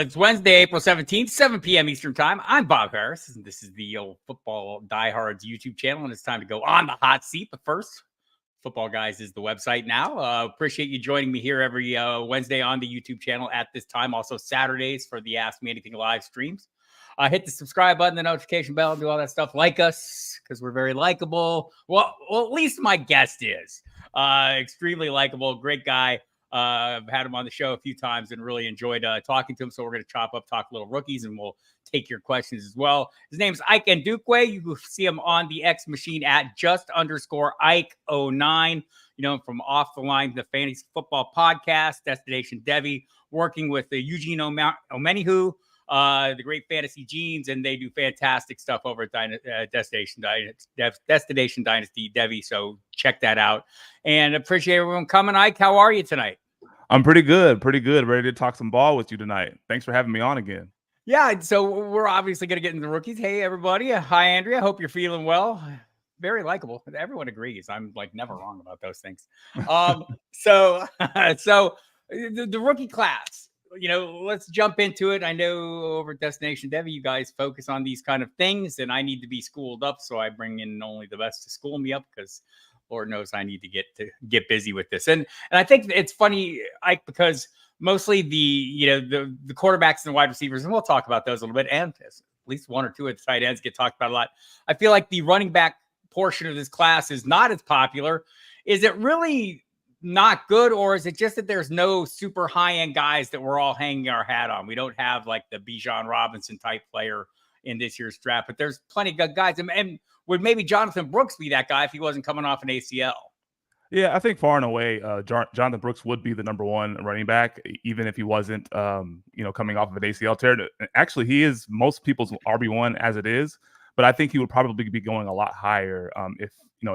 It's Wednesday, April 17th, 7 p.m. Eastern Time. I'm Bob Harris, and this is the old Football Diehards YouTube channel, and it's time to go on the hot seat. But first, Football Guys is the website now. Appreciate you joining me here every Wednesday on the YouTube channel at this time. Also Saturdays for the Ask Me Anything live streams. Hit the subscribe button, the notification bell, do all that stuff. Like us, because we're very likable. Well, at least my guest is. Extremely likable, great guy. I've had him on the show a few times and really enjoyed talking to him. So we're going to talk a little rookies, and we'll take your questions as well. His name's Ike Ndukwe. You can see him on the X machine at _Ike09. You know him from Off the Line, the Fantasy Football Podcast, Destination Devy, working with the Eugene Omenihu, the great Fantasy Genes, and they do fantastic stuff over at Destination Dynasty Devy. So check that out, and appreciate everyone coming. Ike, how are you tonight? I'm pretty good. Ready to talk some ball with you tonight. Thanks for having me on again. Yeah, so we're obviously going to get into the rookies. Hey, everybody. Hi, Andrea. Hope you're feeling well. Very likable. Everyone agrees. I'm like never wrong about those things. So the rookie class, you know, let's jump into it. I know over at Destination Devy, you guys focus on these kind of things, and I need to be schooled up. So I bring in only the best to school me up, because Lord knows I need to get busy with this. And I think it's funny, Ike, because mostly the quarterbacks and the wide receivers, and we'll talk about those a little bit, and at least one or two of the tight ends get talked about a lot. I feel like the running back portion of this class is not as popular. Is it really not good, or is it just that there's no super high-end guys that we're all hanging our hat on? We don't have like the Bijan Robinson type player in this year's draft, but there's plenty of good guys. And would maybe Jonathan Brooks be that guy if he wasn't coming off an ACL? Yeah, I think far and away, Jonathan Brooks would be the number one running back, even if he wasn't, coming off of an ACL tear. Actually, he is most people's RB1 as it is, but I think he would probably be going a lot higher if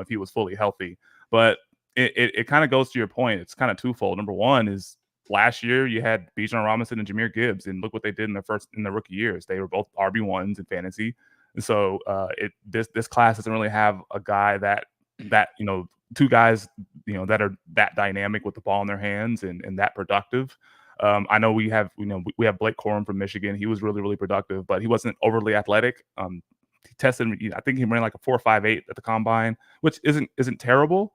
he was fully healthy. But it kind of goes to your point. It's kind of twofold. Number one is last year you had Bijan Robinson and Jahmyr Gibbs, and look what they did in the rookie years. They were both RB1s in fantasy. And so this class doesn't really have a guy that two guys that are that dynamic with the ball in their hands and that productive. I know we have Blake Corum from Michigan. He was really, really productive, but he wasn't overly athletic. He tested, I think he ran like a 4.58 at the combine, which isn't terrible.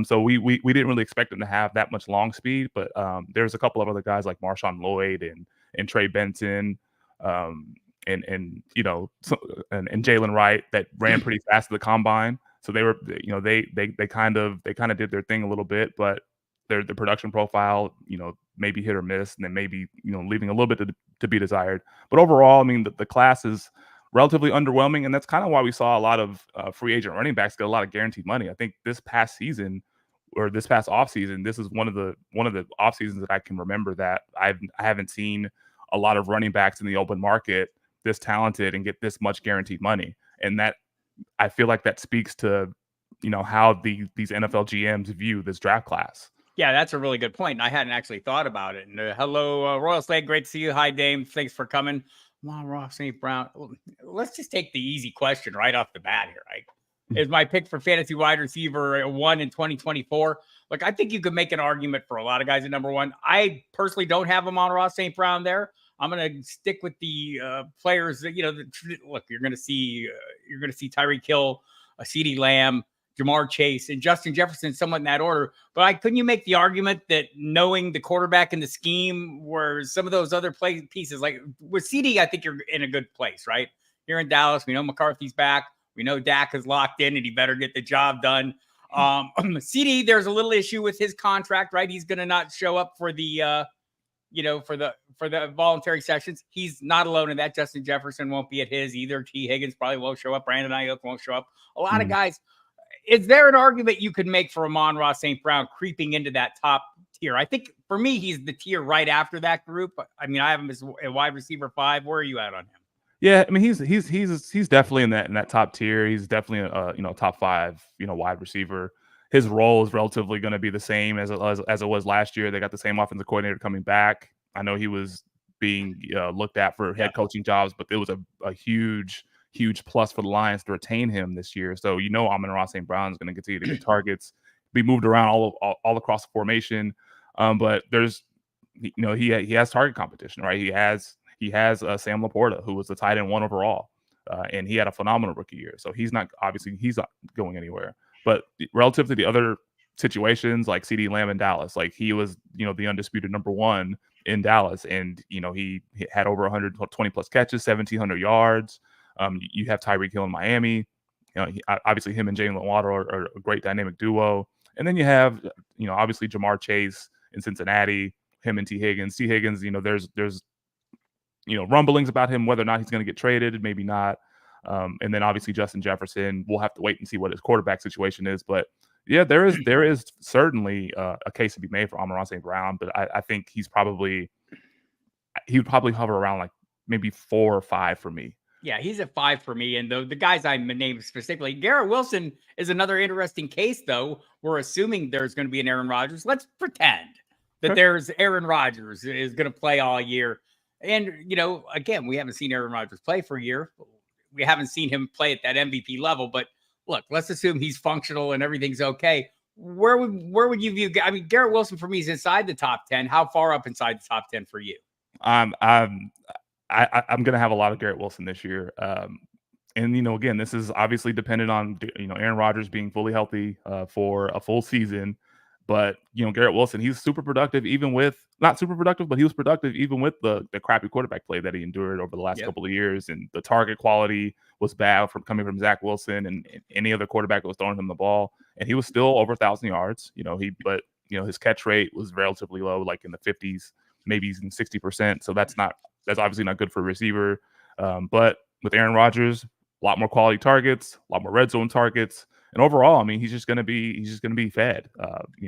So we didn't really expect him to have that much long speed, but there's a couple of other guys like Marshawn Lloyd and Trey Benson, and Jalen Wright that ran pretty fast at the combine. So they were, they kind of did their thing a little bit, but their production profile, maybe hit or miss, and then maybe leaving a little bit to be desired. But overall, I mean, the class is relatively underwhelming, and that's kind of why we saw a lot of free agent running backs get a lot of guaranteed money. I think this past season, or this past offseason, this is one of the off seasons that I can remember that I haven't seen a lot of running backs in the open market this talented and get this much guaranteed money. And that, I feel like that speaks to how these NFL GMs view this draft class. Yeah, that's a really good point. And I hadn't actually thought about it. And hello, Royal Slade, great to see you. Hi, Dame. Thanks for coming. Ross St. Brown. Let's just take the easy question right off the bat here, right? Is my pick for fantasy wide receiver 1 in 2024? Look, I think you could make an argument for a lot of guys at number 1. I personally don't have Amon-Ra St. Brown there. I'm going to stick with the players that, look, you're going to see Tyreek Hill, CeeDee Lamb, Jamar Chase, and Justin Jefferson, somewhat in that order. But couldn't you make the argument that knowing the quarterback and the scheme were some of those other pieces, like with CD, I think you're in a good place, right? Here in Dallas, we know McCarthy's back. We know Dak is locked in and he better get the job done. CD, there's a little issue with his contract, right? He's going to not show up for the, for the voluntary sessions. He's not alone in that. Justin Jefferson won't be at his either. T. Higgins probably won't show up. Brandon Ayuk won't show up. A lot of guys. Is there an argument you could make for Amon-Ra St. Brown creeping into that top tier? I think for me, he's the tier right after that group. I mean, I have him as a wide receiver 5. Where are you at on him? Yeah, I mean, he's definitely in that top tier. He's definitely a top 5 wide receiver. His role is relatively going to be the same as it was last year. They got the same offensive coordinator coming back. I know he was being looked at for head coaching jobs, but it was a huge plus for the Lions to retain him this year. So Amon-Ra St. Brown is going to continue to get targets, be moved around all across the formation. But there's he has target competition, right? He has He has Sam Laporta, who was the tight end 1 overall, and he had a phenomenal rookie year. So he's not going anywhere. But relative to the other situations like CD Lamb in Dallas, like he was, the undisputed number 1 in Dallas, and he had over 120 plus catches, 1,700 yards. You have Tyreek Hill in Miami. Obviously him and Jalen Waddle are a great dynamic duo. And then you have, obviously Jamar Chase in Cincinnati, him and T. Higgins. T. Higgins, there's rumblings about him, whether or not he's going to get traded, maybe not. And then obviously Justin Jefferson. We'll have to wait and see what his quarterback situation is. But yeah, there is certainly a case to be made for Amon-Ra St. Brown. But I think he would probably hover around like maybe 4 or 5 for me. Yeah, he's at 5 for me. And the guys I named specifically, Garrett Wilson is another interesting case, though. We're assuming there's going to be an Aaron Rodgers. Let's pretend that there's Aaron Rodgers is going to play all year. And, again, we haven't seen Aaron Rodgers play for a year. We haven't seen him play at that MVP level. But look, let's assume he's functional and everything's okay. Where would you view? I mean, Garrett Wilson for me is inside the top 10. How far up inside the top 10 for you? I'm going to have a lot of Garrett Wilson this year. And, again, this is obviously dependent on, Aaron Rodgers being fully healthy for a full season. But, Garrett Wilson, he's super productive, not super productive, but he was productive even with the crappy quarterback play that he endured over the last couple of years. And the target quality was bad coming from Zach Wilson and any other quarterback that was throwing him the ball. And he was still over 1,000 yards, but his catch rate was relatively low, like in the 50s, maybe even 60%. So that's obviously not good for a receiver. But with Aaron Rodgers, a lot more quality targets, a lot more red zone targets. And overall, I mean, he's just going to be fed,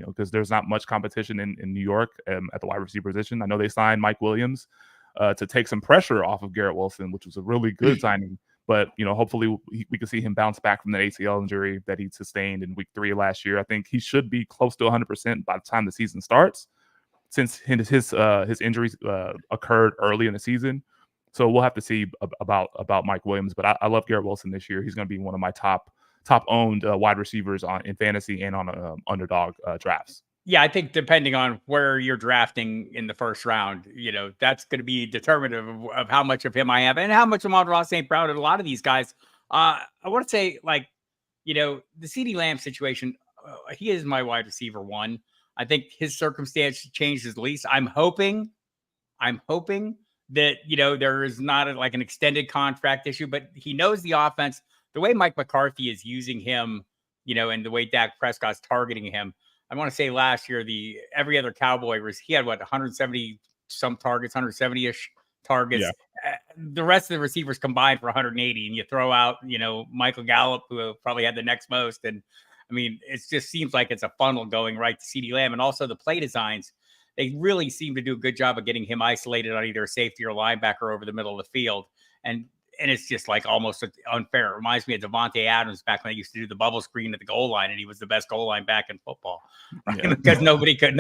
because there's not much competition in New York at the wide receiver position. I know they signed Mike Williams to take some pressure off of Garrett Wilson, which was a really good signing. But, hopefully we can see him bounce back from the ACL injury that he sustained in week 3 last year. I think he should be close to 100% by the time the season starts, since his injuries occurred early in the season. So we'll have to see about Mike Williams. But I love Garrett Wilson this year. He's going to be one of my top owned wide receivers in fantasy and on underdog drafts. Yeah, I think depending on where you're drafting in the first round, that's going to be determinative of how much of him I have and how much of Amon-Ra St. Brown and a lot of these guys. I want to say, the CeeDee Lamb situation, he is my wide receiver 1. I think his circumstance changed his lease. I'm hoping that, there is not an extended contract issue, but he knows the offense. The way Mike McCarthy is using him, and the way Dak Prescott's targeting him. I want to say last year, every other Cowboy he had 170 some targets, 170-ish targets. Yeah. The rest of the receivers combined for 180, and you throw out, Michael Gallup, who probably had the next most. And I mean, it just seems like it's a funnel going right to CeeDee Lamb. And also the play designs, they really seem to do a good job of getting him isolated on either a safety or linebacker over the middle of the field. And it's just almost unfair. It reminds me of Devontae Adams back when they used to do the bubble screen at the goal line, and he was the best goal line back in football, right? Yeah. Because nobody could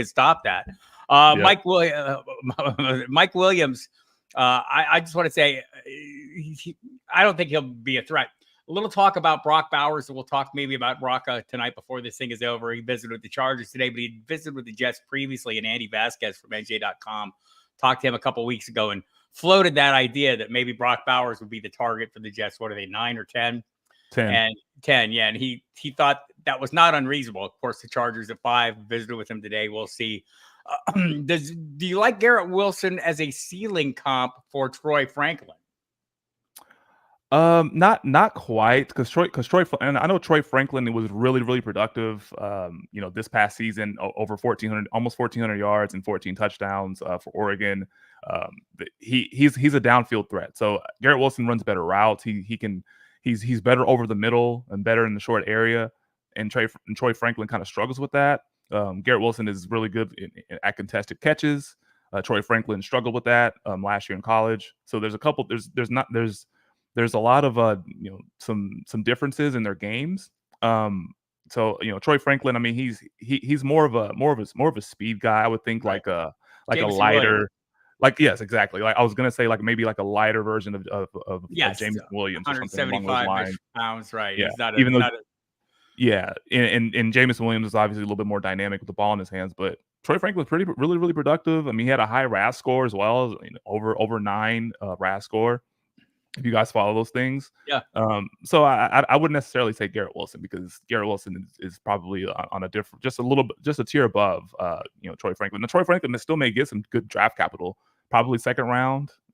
stop that. Mike Williams. I just want to say, I don't think he'll be a threat. A little talk about Brock Bowers, and we'll talk maybe about Brock tonight before this thing is over. He visited with the Chargers today, but he visited with the Jets previously, and Andy Vasquez from NJ.com talked to him a couple of weeks ago and floated that idea that maybe Brock Bowers would be the target for the Jets. What are they, 9 or 10? 10. And 10, yeah. And he thought that was not unreasonable. Of course, the Chargers at 5 visited with him today. We'll see. Do you like Garrett Wilson as a ceiling comp for Troy Franklin? Not quite, because Troy, and I know Troy Franklin was really, really productive. This past season, over 1,400, almost 1,400 yards and 14 touchdowns for Oregon. He's a downfield threat. So Garrett Wilson runs better routes. He's better over the middle and better in the short area. And Troy Franklin kind of struggles with that. Garrett Wilson is really good at contested catches. Troy Franklin struggled with that last year in college. So there's a lot of some differences in their games. So Troy Franklin, I mean, he's more of a speed guy. I would think right. like a Jameson lighter, Williams. Yes, exactly. Like I was gonna say maybe a lighter version of Jameson Williams or something along those lines. Pounds, right? Yeah. He's and Jameson Williams is obviously a little bit more dynamic with the ball in his hands, but Troy Franklin's really productive. I mean, he had a high RAS score as well, over 9 RAS score. If you guys follow those things, Yeah. So I wouldn't necessarily say Garrett Wilson, because Garrett Wilson is probably on a different, just a tier above, Troy Franklin. Now, Troy Franklin still may get some good draft capital, probably second round. He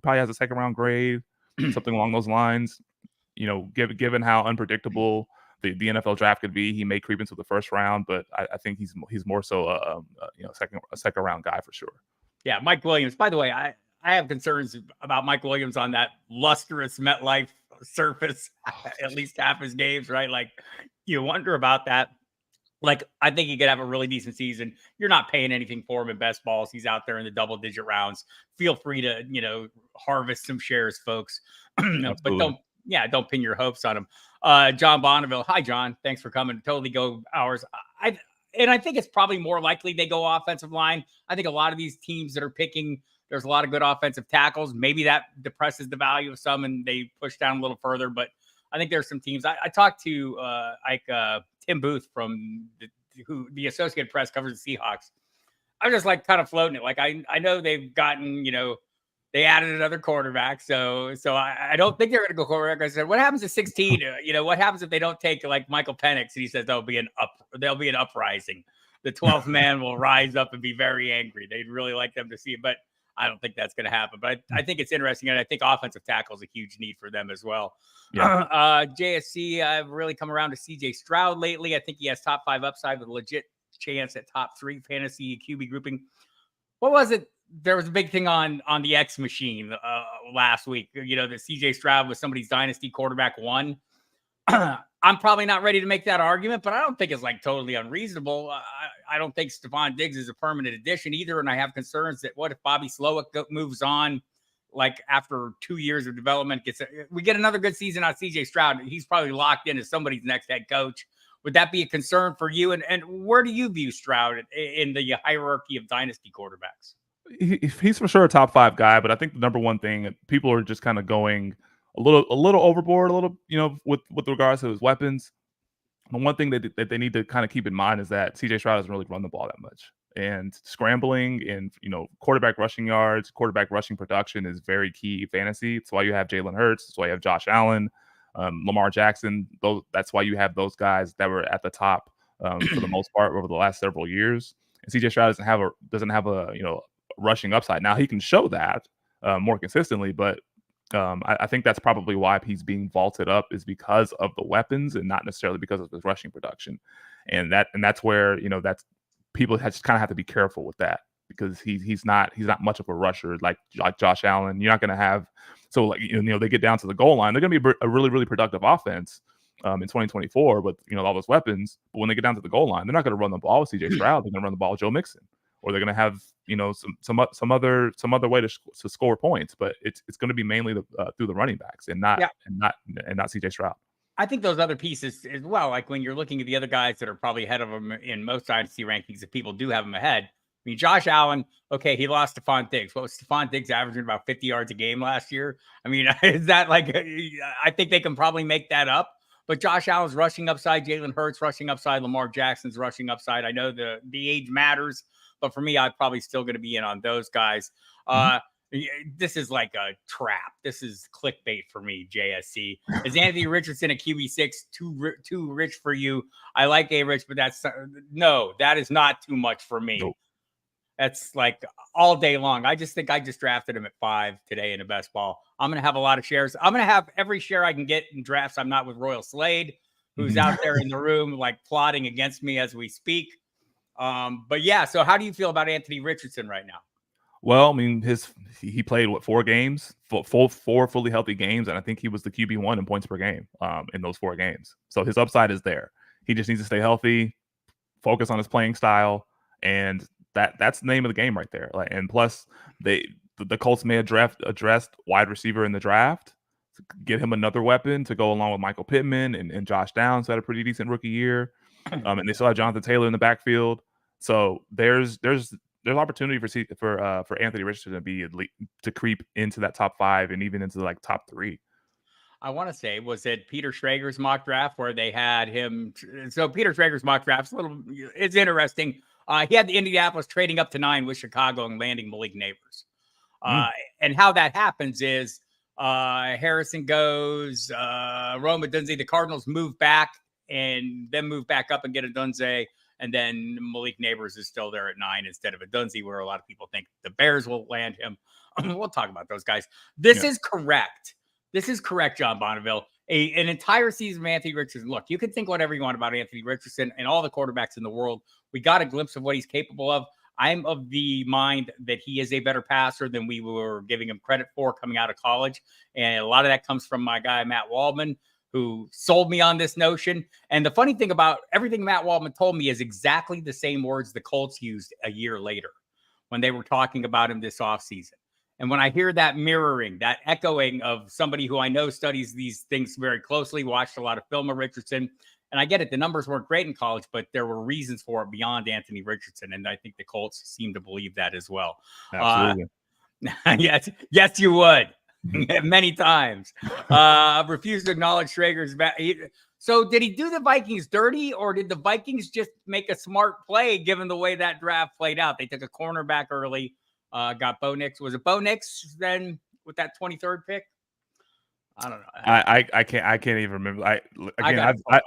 probably has a second round grade, something along those lines. Given how unpredictable the NFL draft could be, he may creep into the first round, but I think he's more so a second round guy for sure. Yeah, Mike Williams. By the way, I have concerns about Mike Williams on that lustrous MetLife surface, at least half his games, right? Like, you wonder about that. Like, I think he could have a really decent season. You're not paying anything for him in best balls. He's out there in the double-digit rounds. Feel free to, harvest some shares, folks. But don't pin your hopes on him. John Bonneville. Hi, John. Thanks for coming. Totally go hours. And I think it's probably more likely they go offensive line. I think a lot of these teams that are picking, there's a lot of good offensive tackles. Maybe that depresses the value of some and they push down a little further. But I think there's some teams. I talked to Tim Booth from the Associated Press, covers the Seahawks. I'm just like kind of floating it. Like, I know they've gotten, they added another quarterback. So I don't think they're going to go quarterback. I said, what happens at 16? What happens if they don't take like Michael Penix? And he says there'll be an uprising. The 12th man will rise up and be very angry. They'd really like them to see it, but I don't think that's going to happen. But I think it's interesting, and I think offensive tackle is a huge need for them as well. Yeah. JSC, I've really come around to CJ Stroud lately. I think he has top 5 upside with a legit chance at top 3 fantasy QB grouping. What was it? There was a big thing on the X machine last week. That CJ Stroud was somebody's dynasty quarterback 1. I'm probably not ready to make that argument, but I don't think it's like totally unreasonable. I don't think Stephon Diggs is a permanent addition either. And I have concerns that what if Bobby Slowick moves on, like after 2 years of development, we get another good season on CJ Stroud. He's probably locked in as somebody's next head coach. Would that be a concern for you? And where do you view Stroud in the hierarchy of dynasty quarterbacks? He's for sure a top 5 guy, but I think the number one thing, people are just kind of going a little overboard, with regards to his weapons. The one thing that they need to kind of keep in mind is that CJ Stroud doesn't really run the ball that much, and scrambling and quarterback rushing yards, quarterback rushing production is very key fantasy. It's why you have Jalen Hurts. It's why you have Josh Allen, Lamar Jackson. That's why you have those guys that were at the top for the most part over the last several years. And CJ Stroud doesn't have a rushing upside. Now he can show that more consistently, but I think that's probably why he's being vaulted up, is because of the weapons and not necessarily because of his rushing production. And that's where that's people just kind of have to be careful with that, because he's not much of a rusher like Josh Allen. You're not going to have they get down to the goal line, they're going to be a really, really productive offense in 2024 with all those weapons. But when they get down to the goal line, they're not going to run the ball with CJ Stroud. They're going to run the ball with Joe Mixon. Or they're going to have some other way to score points, but it's going to be mainly through the running backs and not CJ Stroud. I think those other pieces as well, like when you're looking at the other guys that are probably ahead of them in most dynasty rankings, if people do have them ahead. I mean, Josh Allen, okay, he lost Stephon Diggs. What was Stephon Diggs averaging about 50 yards a game last year? I mean, is that like? I think they can probably make that up. But Josh Allen's rushing upside, Jalen Hurts rushing upside, Lamar Jackson's rushing upside. I know the age matters. But for me, I'm probably still going to be in on those guys. This is like a trap. This is clickbait for me, JSC. Is Anthony Richardson a QB6 too rich for you? I like A-Rich, but that is not too much for me. Nope. That's like all day long. I just think I just drafted him at 5 today in a best ball. I'm going to have a lot of shares. I'm going to have every share I can get in drafts. I'm not with Royal Slade, who's out there in the room, like plotting against me as we speak. But yeah, so how do you feel about Anthony Richardson right now? Well, I mean, he played 4 games, 4 fully healthy games, and I think he was the QB1 in points per game in those 4 games. So his upside is there. He just needs to stay healthy, focus on his playing style, and that's the name of the game right there. Like, and plus, the Colts may have addressed wide receiver in the draft, get him another weapon to go along with Michael Pittman and Josh Downs, who had a pretty decent rookie year, and they still have Jonathan Taylor in the backfield. So there's opportunity for Anthony Richardson to creep into that top 5 and even into like top 3. I want to say, was it Peter Schrager's mock draft where they had him? So Peter Schrager's mock draft it's interesting. He had the Indianapolis trading up to 9 with Chicago and landing Malik Neighbors. And how that happens is Harrison goes, Roma Dunze, the Cardinals move back and then move back up and get a Dunze. And then Malik Neighbors is still there at 9 instead of a Dunze, where a lot of people think the Bears will land him. We'll talk about those guys. This is correct. This is correct, John Bonneville. An entire season of Anthony Richardson. Look, you can think whatever you want about Anthony Richardson and all the quarterbacks in the world. We got a glimpse of what he's capable of. I'm of the mind that he is a better passer than we were giving him credit for coming out of college. And a lot of that comes from my guy, Matt Waldman, who sold me on this notion. And the funny thing about everything Matt Waldman told me is exactly the same words the Colts used a year later when they were talking about him this offseason. And when I hear that mirroring, that echoing of somebody who I know studies these things very closely, watched a lot of film of Richardson, and I get it, the numbers weren't great in college, but there were reasons for it beyond Anthony Richardson. And I think the Colts seem to believe that as well. Absolutely. Yes, you would. Many times. Refused to acknowledge Schrager's back. So did he do the Vikings dirty, or did the Vikings just make a smart play given the way that draft played out? They took a cornerback early. Got Bo Nix. Was it Bo Nix then with that 23rd pick? I don't know. I can't even remember. I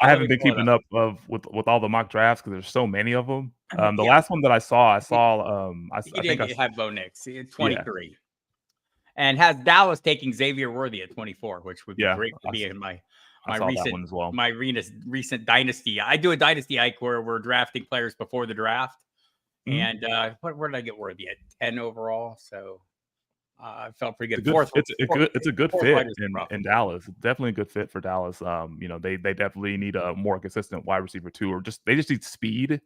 haven't been keeping up with all the mock drafts because there's so many of them. The last one that I saw I think I had Bo Nix 23, and has Dallas taking Xavier Worthy at 24, which would be great to be in my recent dynasty. I do a dynasty, Ike, where we're drafting players before the draft. And where did I get Worthy at 10 overall? So I felt pretty good. It's a good fit in Dallas. It's definitely a good fit for Dallas. They definitely need a more consistent wide receiver too, or they just need speed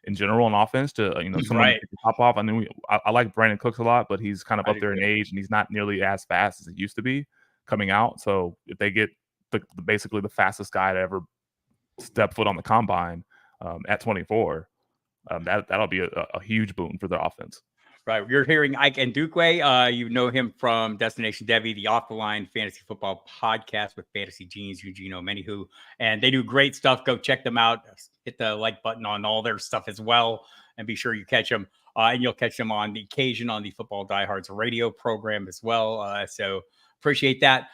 in general on offense to someone to pop off. I mean, I like Brandon Cooks a lot, but he's kind of up there in age and he's not nearly as fast as he used to be coming out. So if they get basically the fastest guy to ever step foot on the combine at 24. That'll be a huge boon for their offense. Right. You're hearing Ike Ndukwe. You know him from Destination Devy, the Off the Line Fantasy Football podcast with Fantasy Genes, Eugenio Menihu. And they do great stuff. Go check them out. Hit the like button on all their stuff as well. And be sure you catch them. And you'll catch them on the occasion on the Football Diehards radio program as well. So appreciate that.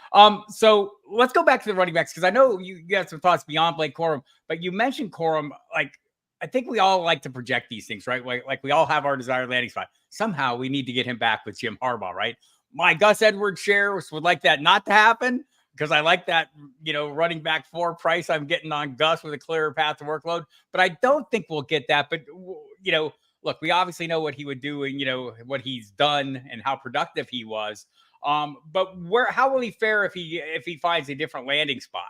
So let's go back to the running backs, because I know you got some thoughts beyond Blake Corum, but you mentioned Corum. I think we all like to project these things, right? Like we all have our desired landing spot. Somehow we need to get him back with Jim Harbaugh, right? My Gus Edwards shares would like that not to happen, because I like that, running back 4 price I'm getting on Gus with a clearer path to workload. But I don't think we'll get that. But, look, we obviously know what he would do and, what he's done and how productive he was. But how will he fare if he finds a different landing spot?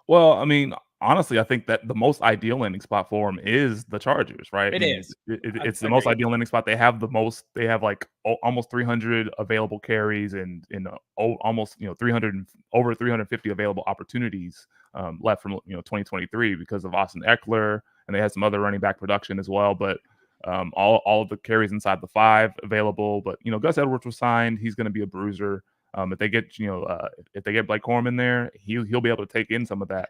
Well, I mean, honestly, I think that the most ideal landing spot for him is the Chargers, right? It's the most ideal landing spot. They have like almost 300 available carries and almost 350 available opportunities left from 2023 because of Austin Eckler, and they had some other running back production as well. But all of the carries inside the 5 available. But Gus Edwards was signed. He's going to be a bruiser. If they get Blake Corum in there, he'll be able to take in some of that,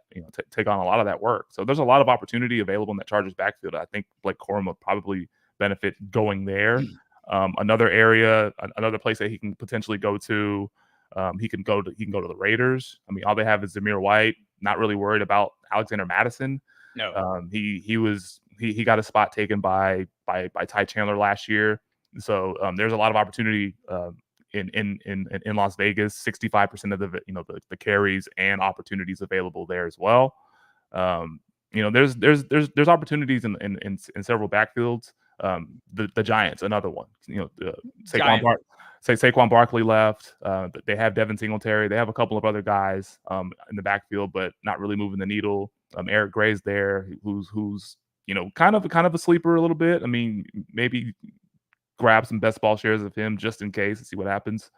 take on a lot of that work. So there's a lot of opportunity available in that Chargers backfield. I think Blake Corum will probably benefit going there. Another place that he can potentially go to, he can go to the Raiders. I mean, all they have is Zamir White. Not really worried about Alexander Madison. No, he got a spot taken by Ty Chandler last year. So there's a lot of opportunity. In Las Vegas, 65% of the carries and opportunities available there as well. There's opportunities in several backfields. The Giants, another one. Saquon Barkley left. They have Devin Singletary. They have a couple of other guys in the backfield, but not really moving the needle. Eric Gray's there, who's kind of a sleeper a little bit. I mean, maybe grab some best ball shares of him just in case and see what happens.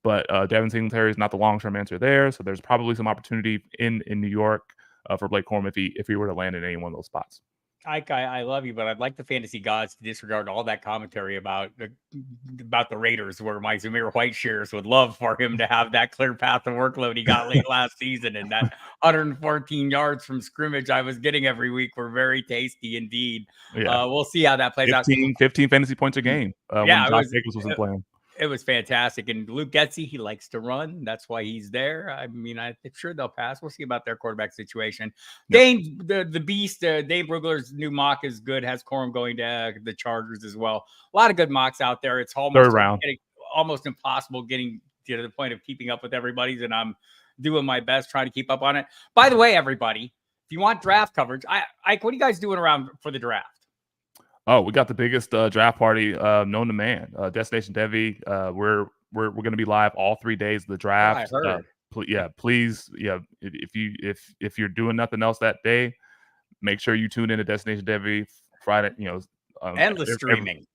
But Devin Singletary is not the long-term answer there. So there's probably some opportunity in New York for Blake Corum if he were to land in any one of those spots. Ike, I love you, but I'd like the fantasy gods to disregard all that commentary about the Raiders, where my Zamir White shares would love for him to have that clear path of workload he got late last season, and that 114 yards from scrimmage I was getting every week were very tasty indeed. Yeah. We'll see how that plays out. 15 fantasy points a game when Josh Jacobs wasn't playing. It was fantastic. And Luke Getsy, he likes to run. That's why he's there. I mean, I'm sure they'll pass. We'll see about their quarterback situation. Yep. Dane, the beast, Dave Brugler's new mock is good. Has Corum going to the Chargers as well. A lot of good mocks out there. It's almost third round. Almost impossible getting to the point of keeping up with everybody's, and I'm doing my best trying to keep up on it. By the way, everybody, if you want draft coverage, Ike, what are you guys doing around for the draft? Oh, we got the biggest draft party known to man. Destination Devy. We're going to be live all 3 days of the draft. Oh, I heard. Please, if you're doing nothing else that day, make sure you tune in to Destination Devy Friday. Endless streaming.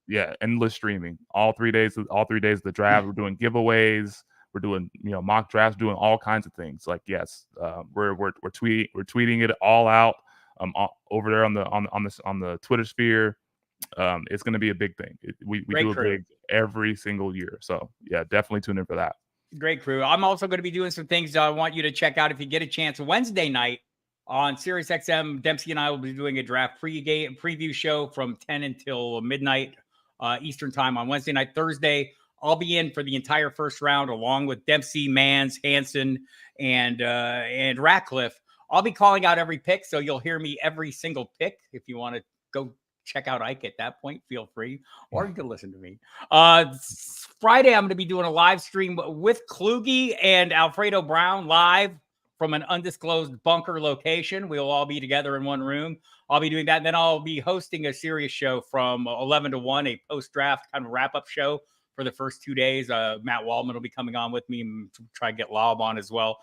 Endless streaming. All 3 days of the draft. We're doing giveaways. We're doing mock drafts. Doing all kinds of things. Like we're tweeting it all out over there on the Twitter sphere. It's going to be a big thing. We do it big every single year. So yeah, definitely tune in for that. Great crew. I'm also going to be doing some things I want you to check out if you get a chance. Wednesday night on SiriusXM, Dempsey and I will be doing a draft preview show from 10 until midnight Eastern time on Wednesday night. Thursday, I'll be in for the entire first round along with Dempsey, Mans, Hansen, and Ratcliffe. I'll be calling out every pick, so you'll hear me every single pick. If you want to go check out Ike at that point, feel free, or you can listen to me. Friday, I'm going to be doing a live stream with Kluge and Alfredo Brown live from an undisclosed bunker location. We'll all be together in one room. I'll be doing that. And then I'll be hosting a serious show from 11 to 1, a post-draft kind of wrap-up show for the first 2 days. Matt Waldman will be coming on with me and try to get Lob on as well.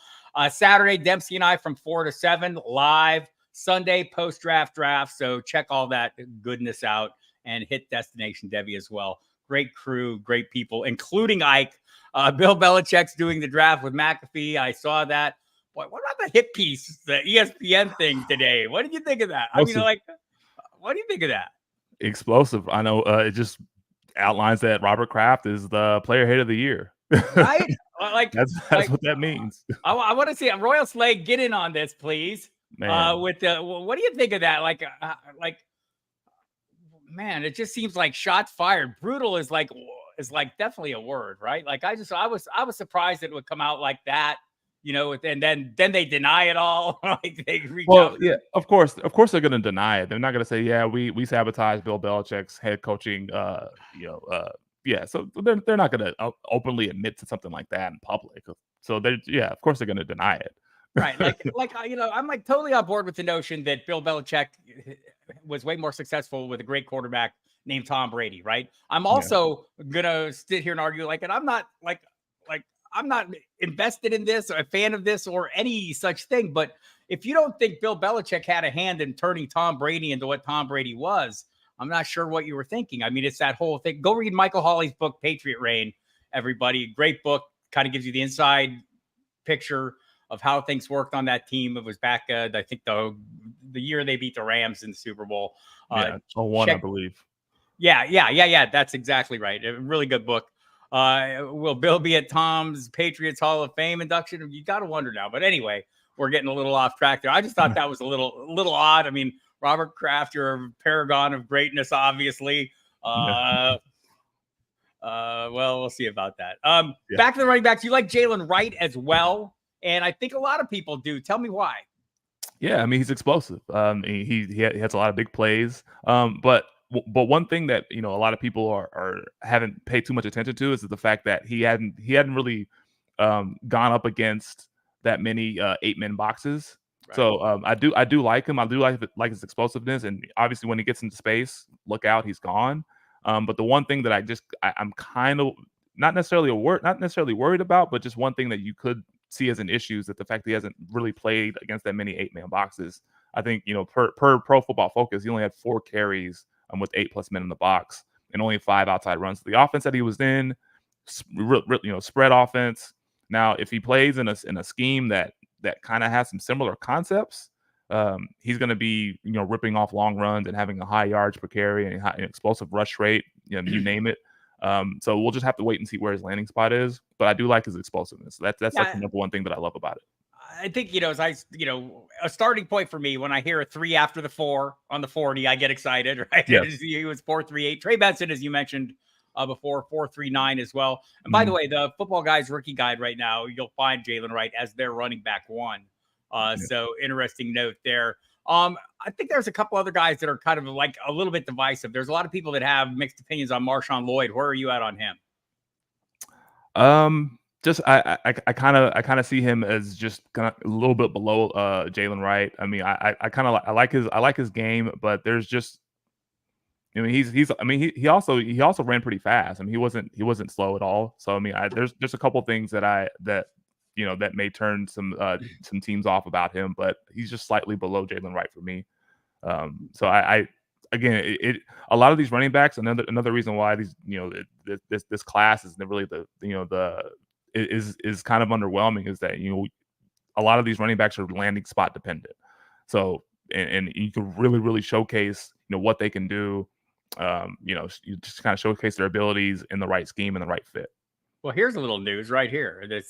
Saturday, Dempsey and I from 4 to 7 live. Sunday, post-draft draft. So check all that goodness out and hit Destination Devy as well. Great crew, great people, including Ike. Bill Belichick's doing the draft with McAfee. I saw that. Boy, what about the hit piece, the ESPN thing today? What did you think of that? I mean, what do you think of that? Explosive. I know it just outlines that Robert Kraft is the player hit of the year. Right? That's what that means. I want to see Royal Slade get in on this, please. What do you think of that? Man, it just seems like shots fired. Brutal is definitely a word, right? Like I was surprised it would come out like that, and then they deny it all. Like they yeah, of course they're going to deny it. They're not going to say, yeah, we sabotaged Bill Belichick's head coaching. Yeah, so they're not going to openly admit to something like that in public. So of course they're going to deny it. Right. I'm totally on board with the notion that Bill Belichick was way more successful with a great quarterback named Tom Brady. Right. I'm also going to sit here and argue and I'm not I'm not invested in this or a fan of this or any such thing. But if you don't think Bill Belichick had a hand in turning Tom Brady into what Tom Brady was, I'm not sure what you were thinking. I mean, it's that whole thing. Go read Michael Hawley's book, Patriot Reign, everybody. Great book. Kind of gives you the inside picture of how things worked on that team. It was back, I think, the year they beat the Rams in the Super Bowl. 01, I believe. Yeah. That's exactly right. A really good book. Will Bill be at Tom's Patriots Hall of Fame induction? You got to wonder now. But anyway, we're getting a little off track there. I just thought that was a little odd. I mean, Robert Kraft, you're a paragon of greatness, obviously. Well, we'll see about that. Back to the running backs. You like Jalen Wright as well. And I think a lot of people do. Tell me why. Yeah, I mean, he's explosive. He has a lot of big plays. But one thing that a lot of people haven't paid too much attention to is the fact that he hadn't really gone up against that many 8-man boxes. Right. So I do like him. I do like his explosiveness, and obviously when he gets into space, look out, he's gone. But the one thing that I'm kind of not necessarily worried about, but just one thing that you could see as an issue is that the fact that he hasn't really played against that many 8-man boxes. I think per Pro Football Focus, he only had 4 carries with 8+ men in the box and only 5 outside runs. So the offense that he was in, spread offense. Now, if he plays in a scheme that kind of has some similar concepts, he's going to be, ripping off long runs and having a high yards per carry and high, explosive rush rate, you name it. So we'll just have to wait and see where his landing spot is. But I do like his explosiveness. That's like the number one thing that I love about it. I think, a starting point for me, when I hear a 3 after the 4 on the 40, I get excited, right? Yes. He was 4.38. Trey Benson, as you mentioned before, 4.39 as well. And by the way, the Football Guys rookie guide right now, you'll find Jalen Wright as their running back 1. So interesting note there. I think there's a couple other guys that are kind of like a little bit divisive. There's a lot of people that have mixed opinions on Marshawn Lloyd. Where are you at on him? Just I kind of see him as just kind of a little bit below Jalen Wright. I mean, I like his game, but there's just, he also ran pretty fast. I mean, he wasn't slow at all. So I mean, there's just a couple things that may turn some teams off about him, but he's just slightly below Jalen Wright for me. So again, a lot of these running backs, another reason why these, this class is really is kind of underwhelming is that, a lot of these running backs are landing spot dependent. So, and you can really showcase, what they can do. You just kind of showcase their abilities in the right scheme and the right fit. Well, here's a little news right here. That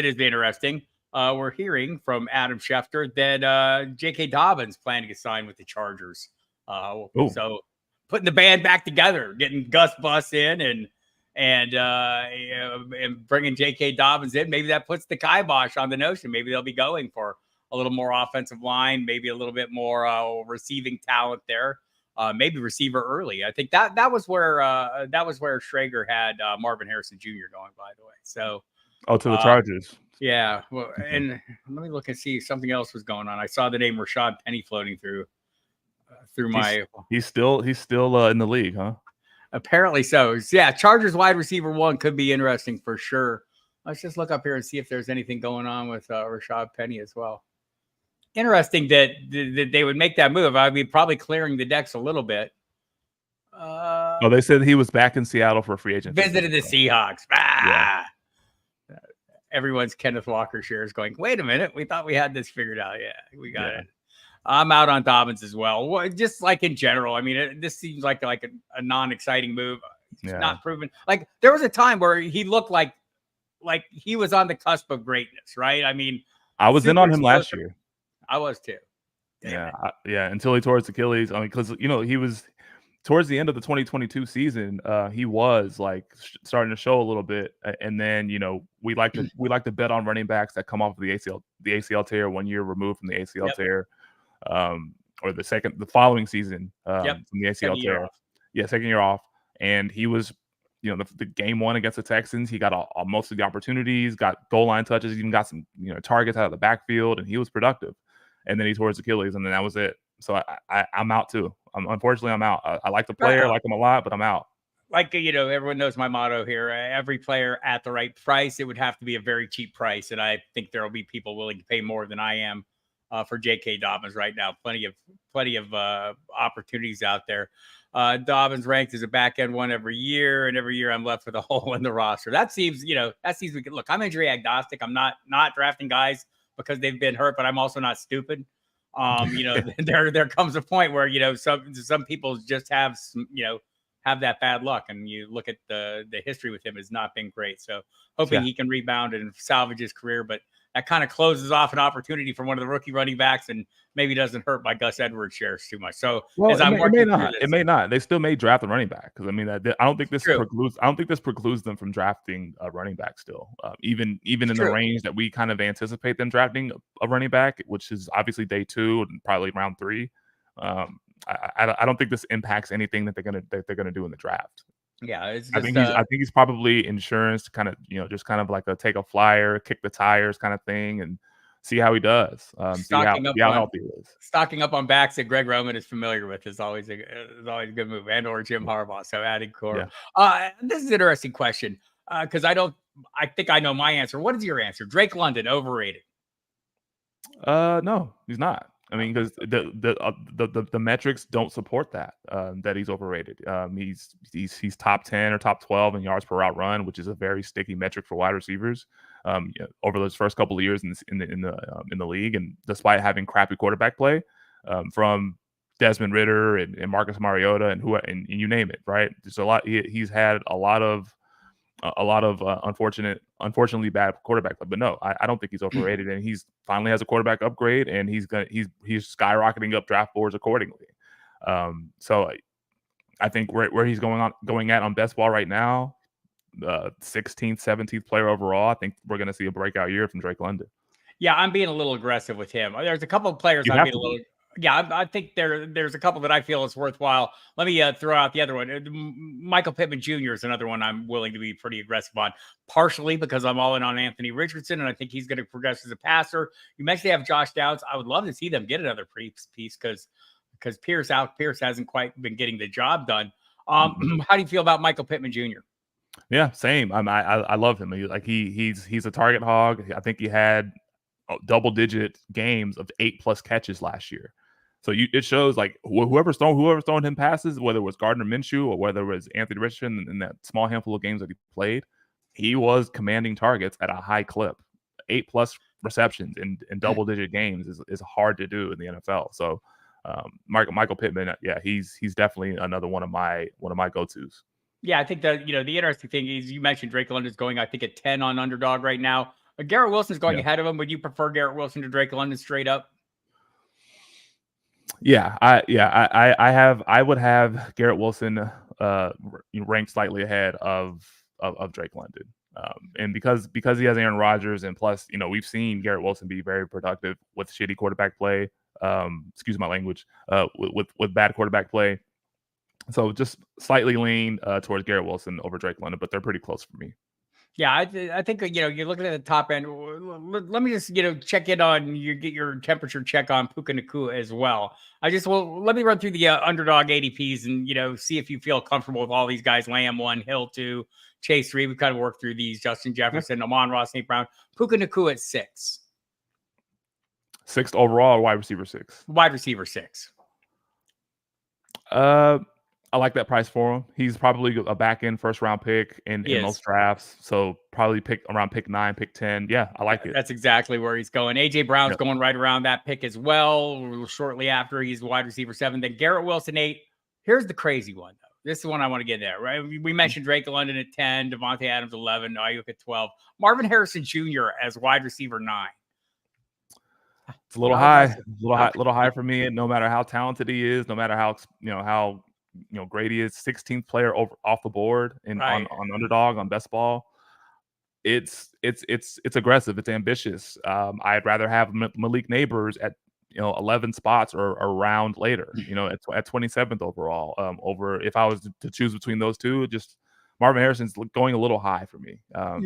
is interesting. We're hearing from Adam Schefter that J.K. Dobbins planning to sign with the Chargers. So putting the band back together, getting Gus Bus in and bringing J.K. Dobbins in. Maybe that puts the kibosh on the notion. Maybe they'll be going for a little more offensive line, maybe a little bit more receiving talent there. Maybe receiver early. I think that was where Schrager had Marvin Harrison Jr. going, by the way. So, to the Chargers. Yeah. Well, and let me look and see if something else was going on. I saw the name Rashad Penny floating through my. He's still in the league, huh? Apparently so. Yeah, Chargers wide receiver 1 could be interesting for sure. Let's just look up here and see if there's anything going on with Rashad Penny as well. Interesting that they would make that move. I'd be probably clearing the decks a little bit. They said he was back in Seattle for a free agent. Visited the Seahawks. Yeah. Everyone's Kenneth Walker shares going, wait a minute. We thought we had this figured out. Yeah, we got it. I'm out on Dobbins as well. Just like in general. I mean, this seems like a non-exciting move. It's not proven. Like there was a time where he looked like he was on the cusp of greatness, right? I mean, I was in on him last year. I was too. Until he tore his Achilles. I mean, because he was towards the end of the 2022 season, he was like starting to show a little bit, and then we like to bet on running backs that come off of the ACL tear 1 year removed from the ACL tear, or the following season from the ACL tear. Second year off, and he was. The game 1 against the Texans, he got most of the opportunities, got goal line touches, even got some targets out of the backfield, and he was productive. And then he tore his Achilles, and then that was it. So I'm out too. Unfortunately, I'm out. I like the player, I like him a lot, but I'm out. Like, everyone knows my motto here. Every player at the right price. It would have to be a very cheap price, and I think there will be people willing to pay more than I am for J.K. Dobbins right now. Plenty of opportunities out there. Dobbins ranked as a back end 1 every year, and every year I'm left with a hole in the roster. That seems we can look. I'm injury agnostic. I'm not drafting guys because they've been hurt, but I'm also not stupid. There comes a point where some people just have that bad luck, and you look at the history with him has not been great. So hoping he can rebound and salvage his career, but that kind of closes off an opportunity for one of the rookie running backs, and maybe doesn't hurt my Gus Edwards shares too much. So it may not. They still may draft a running back, because I mean, I don't think this precludes them from drafting a running back still. Even in the range that we kind of anticipate them drafting a running back, which is obviously day 2 and probably round 3. I don't think this impacts anything that they're gonna do in the draft. Yeah, I think he's probably insurance, kind of just kind of like a take a flyer, kick the tires kind of thing, and see how he does. See how healthy he is. Stocking up on backs that Greg Roman is familiar with is always a good move, and or Jim Harbaugh. So adding core. This is an interesting question because I think I know my answer. What is your answer? Drake London overrated? No, he's not. I mean, because the metrics don't support that he's overrated. He's top 10 or top 12 in yards per route run, which is a very sticky metric for wide receivers. over those first couple of years in the league, and despite having crappy quarterback play from Desmond Ridder and Marcus Mariota and you name it, right? There's a lot. He's had a lot of unfortunately bad quarterback play. But no, I don't think he's overrated, and he's finally has a quarterback upgrade, and he's skyrocketing up draft boards accordingly. So I think where he's going at on best ball right now, 16th, 17th player overall, I think we're going to see a breakout year from Drake London. Yeah, I'm being a little aggressive with him. There's a couple of players I'm being a little. Yeah, I think there's a couple that I feel is worthwhile. Let me throw out the other one. Michael Pittman Jr. is another one I'm willing to be pretty aggressive on, partially because I'm all in on Anthony Richardson, and I think he's going to progress as a passer. You mentioned they have Josh Downs. I would love to see them get another piece because Pierce hasn't quite been getting the job done. How do you feel about Michael Pittman Jr.? Yeah, same. I love him. He's a target hog. I think he had double-digit games of 8+ catches last year. So it shows like whoever's throwing him passes, whether it was Gardner Minshew or whether it was Anthony Richardson in that small handful of games that he played, he was commanding targets at a high clip. 8+ receptions in double-digit games is hard to do in the NFL. So Michael Pittman, yeah, he's definitely another one of my go-tos. Yeah, I think that the interesting thing is you mentioned Drake London's going, I think, at 10 on Underdog right now. Garrett Wilson's going ahead of him. Would you prefer Garrett Wilson to Drake London straight up? Yeah, I would have Garrett Wilson ranked slightly ahead of Drake London. And because he has Aaron Rodgers, and plus, we've seen Garrett Wilson be very productive with shitty quarterback play. Excuse my language. With bad quarterback play. So just slightly lean towards Garrett Wilson over Drake London, but they're pretty clet for me. Yeah, I think you're looking at the top end. Let me just check in on get your temperature check on Puka Nacua as well. Let me run through the Underdog ADPs and see if you feel comfortable with all these guys. Lamb 1, Hill 2, Chase 3. We kind of worked through these. Justin Jefferson, Amon-Ra St. Brown, Puka Nacua at 6. 6th overall, or wide receiver 6? Wide receiver 6. I like that price for him. He's probably a back-end first-round pick in most drafts, so probably around pick 9, pick 10. Yeah, I like it. That's exactly where he's going. A.J. Brown's going right around that pick as well. Shortly after, he's wide receiver 7. Then Garrett Wilson 8. Here's the crazy one, though. This is the one I want to get there, right? We mentioned Drake London at 10, Devontae Adams 11, Ayuk at 12, Marvin Harrison Jr. as wide receiver 9. It's a little high, little high for me. And no matter how talented he is, no matter how great he is, 16th player off the board on Underdog on best ball. It's aggressive. It's ambitious. I'd rather have Malik Neighbors at 11 spots or around later. At 27th overall. Over if I was to choose between those two, just Marvin Harrison's going a little high for me. I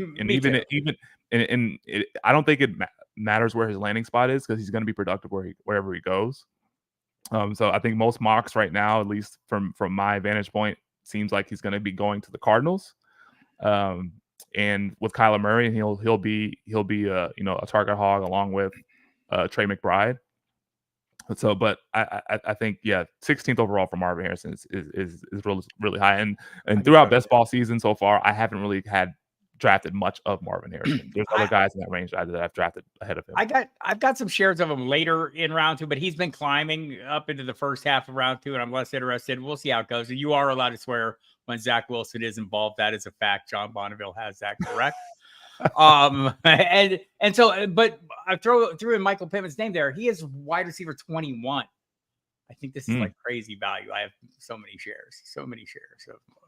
don't think it matters where his landing spot is because he's going to be productive wherever he goes. So I think most mocks right now, at least from my vantage point, seems like he's going to be going to the Cardinals. And with Kyler Murray, he'll be a target hog along with Trey McBride. So, but I think 16th overall for Marvin Harrison is really, really high. And throughout best ball season so far, I haven't really had drafted much of Marvin Harrison. There's other guys in that range that I've drafted ahead of him. I've got some shares of him later in round 2, but he's been climbing up into the first half of round 2, and I'm less interested. We'll see how it goes. You are allowed to swear when Zach Wilson is involved. That is a fact. John Bonneville has that correct. And so, but I threw in Michael Pittman's name there. He is wide receiver 21. I think this is like crazy value. I have so many shares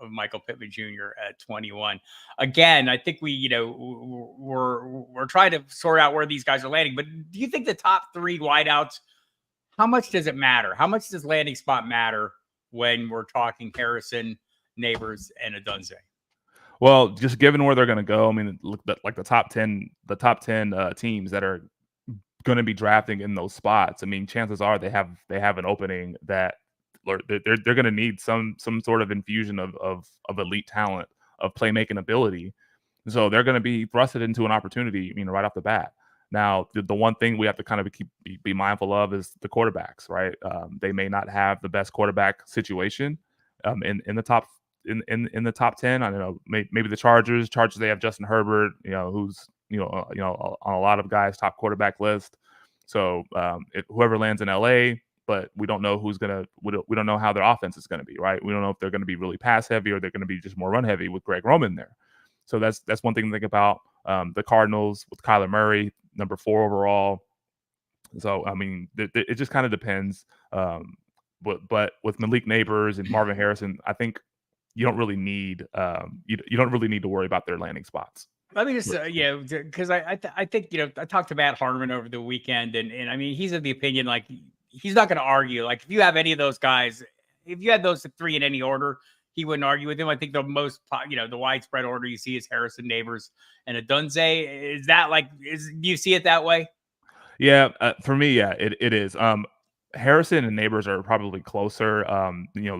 of Michael Pittman Jr. at 21. Again, I think we're trying to sort out where these guys are landing. But do you think the top 3 wideouts, how much does it matter? How much does landing spot matter when we're talking Harrison, Neighbors, and Odunze? Well, just given where they're going to go, I mean, look, like the top 10 teams that are going to be drafting in those spots. I mean, chances are they have an opening that they're going to need some sort of infusion of elite talent, of playmaking ability. So they're going to be thrusted into an opportunity, right off the bat. Now, the one thing we have to kind of be mindful of is the quarterbacks, right? They may not have the best quarterback situation in the top 10. I don't know, maybe the Chargers. They have Justin Herbert, who's on a lot of guys' top quarterback list. So whoever lands in LA, but we don't know we don't know how their offense is gonna be, right? We don't know if they're gonna be really pass heavy or they're gonna be just more run heavy with Greg Roman there. So that's one thing to think about. The Cardinals with Kyler Murray, number 4 overall. So I mean, it just kind of depends. But with Malik Neighbors and Marvin Harrison, I think you don't really need you don't really need to worry about their landing spots. Let me just, because I think, I talked to Matt Harmon over the weekend, and I mean, he's of the opinion, like, he's not going to argue. Like, if you have any of those guys, if you had those 3 in any order, he wouldn't argue with him. I think the most, the widespread order you see is Harrison, Neighbors, and Odunze. Is that do you see it that way? Yeah, for me, yeah, it is. Harrison and Neighbors are probably closer,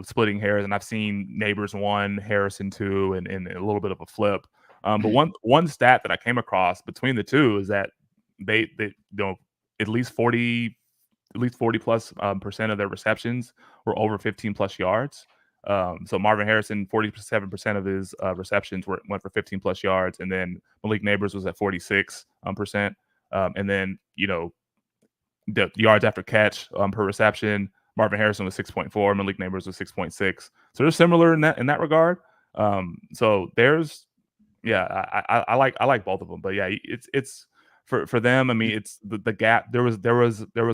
splitting hairs, and I've seen Neighbors 1, Harrison 2, and a little bit of a flip. But one stat that I came across between the two is that they at least 40 plus percent of their receptions were over 15 plus yards. So Marvin Harrison, 47% of his receptions went for 15 plus yards, and then Malik Neighbors was at 46%. And then the yards after catch per reception, Marvin Harrison was 6.4, Malik Neighbors was 6.6. So they're similar in that regard. So there's I like both of them, but yeah, it's for them. I mean, it's the gap. There was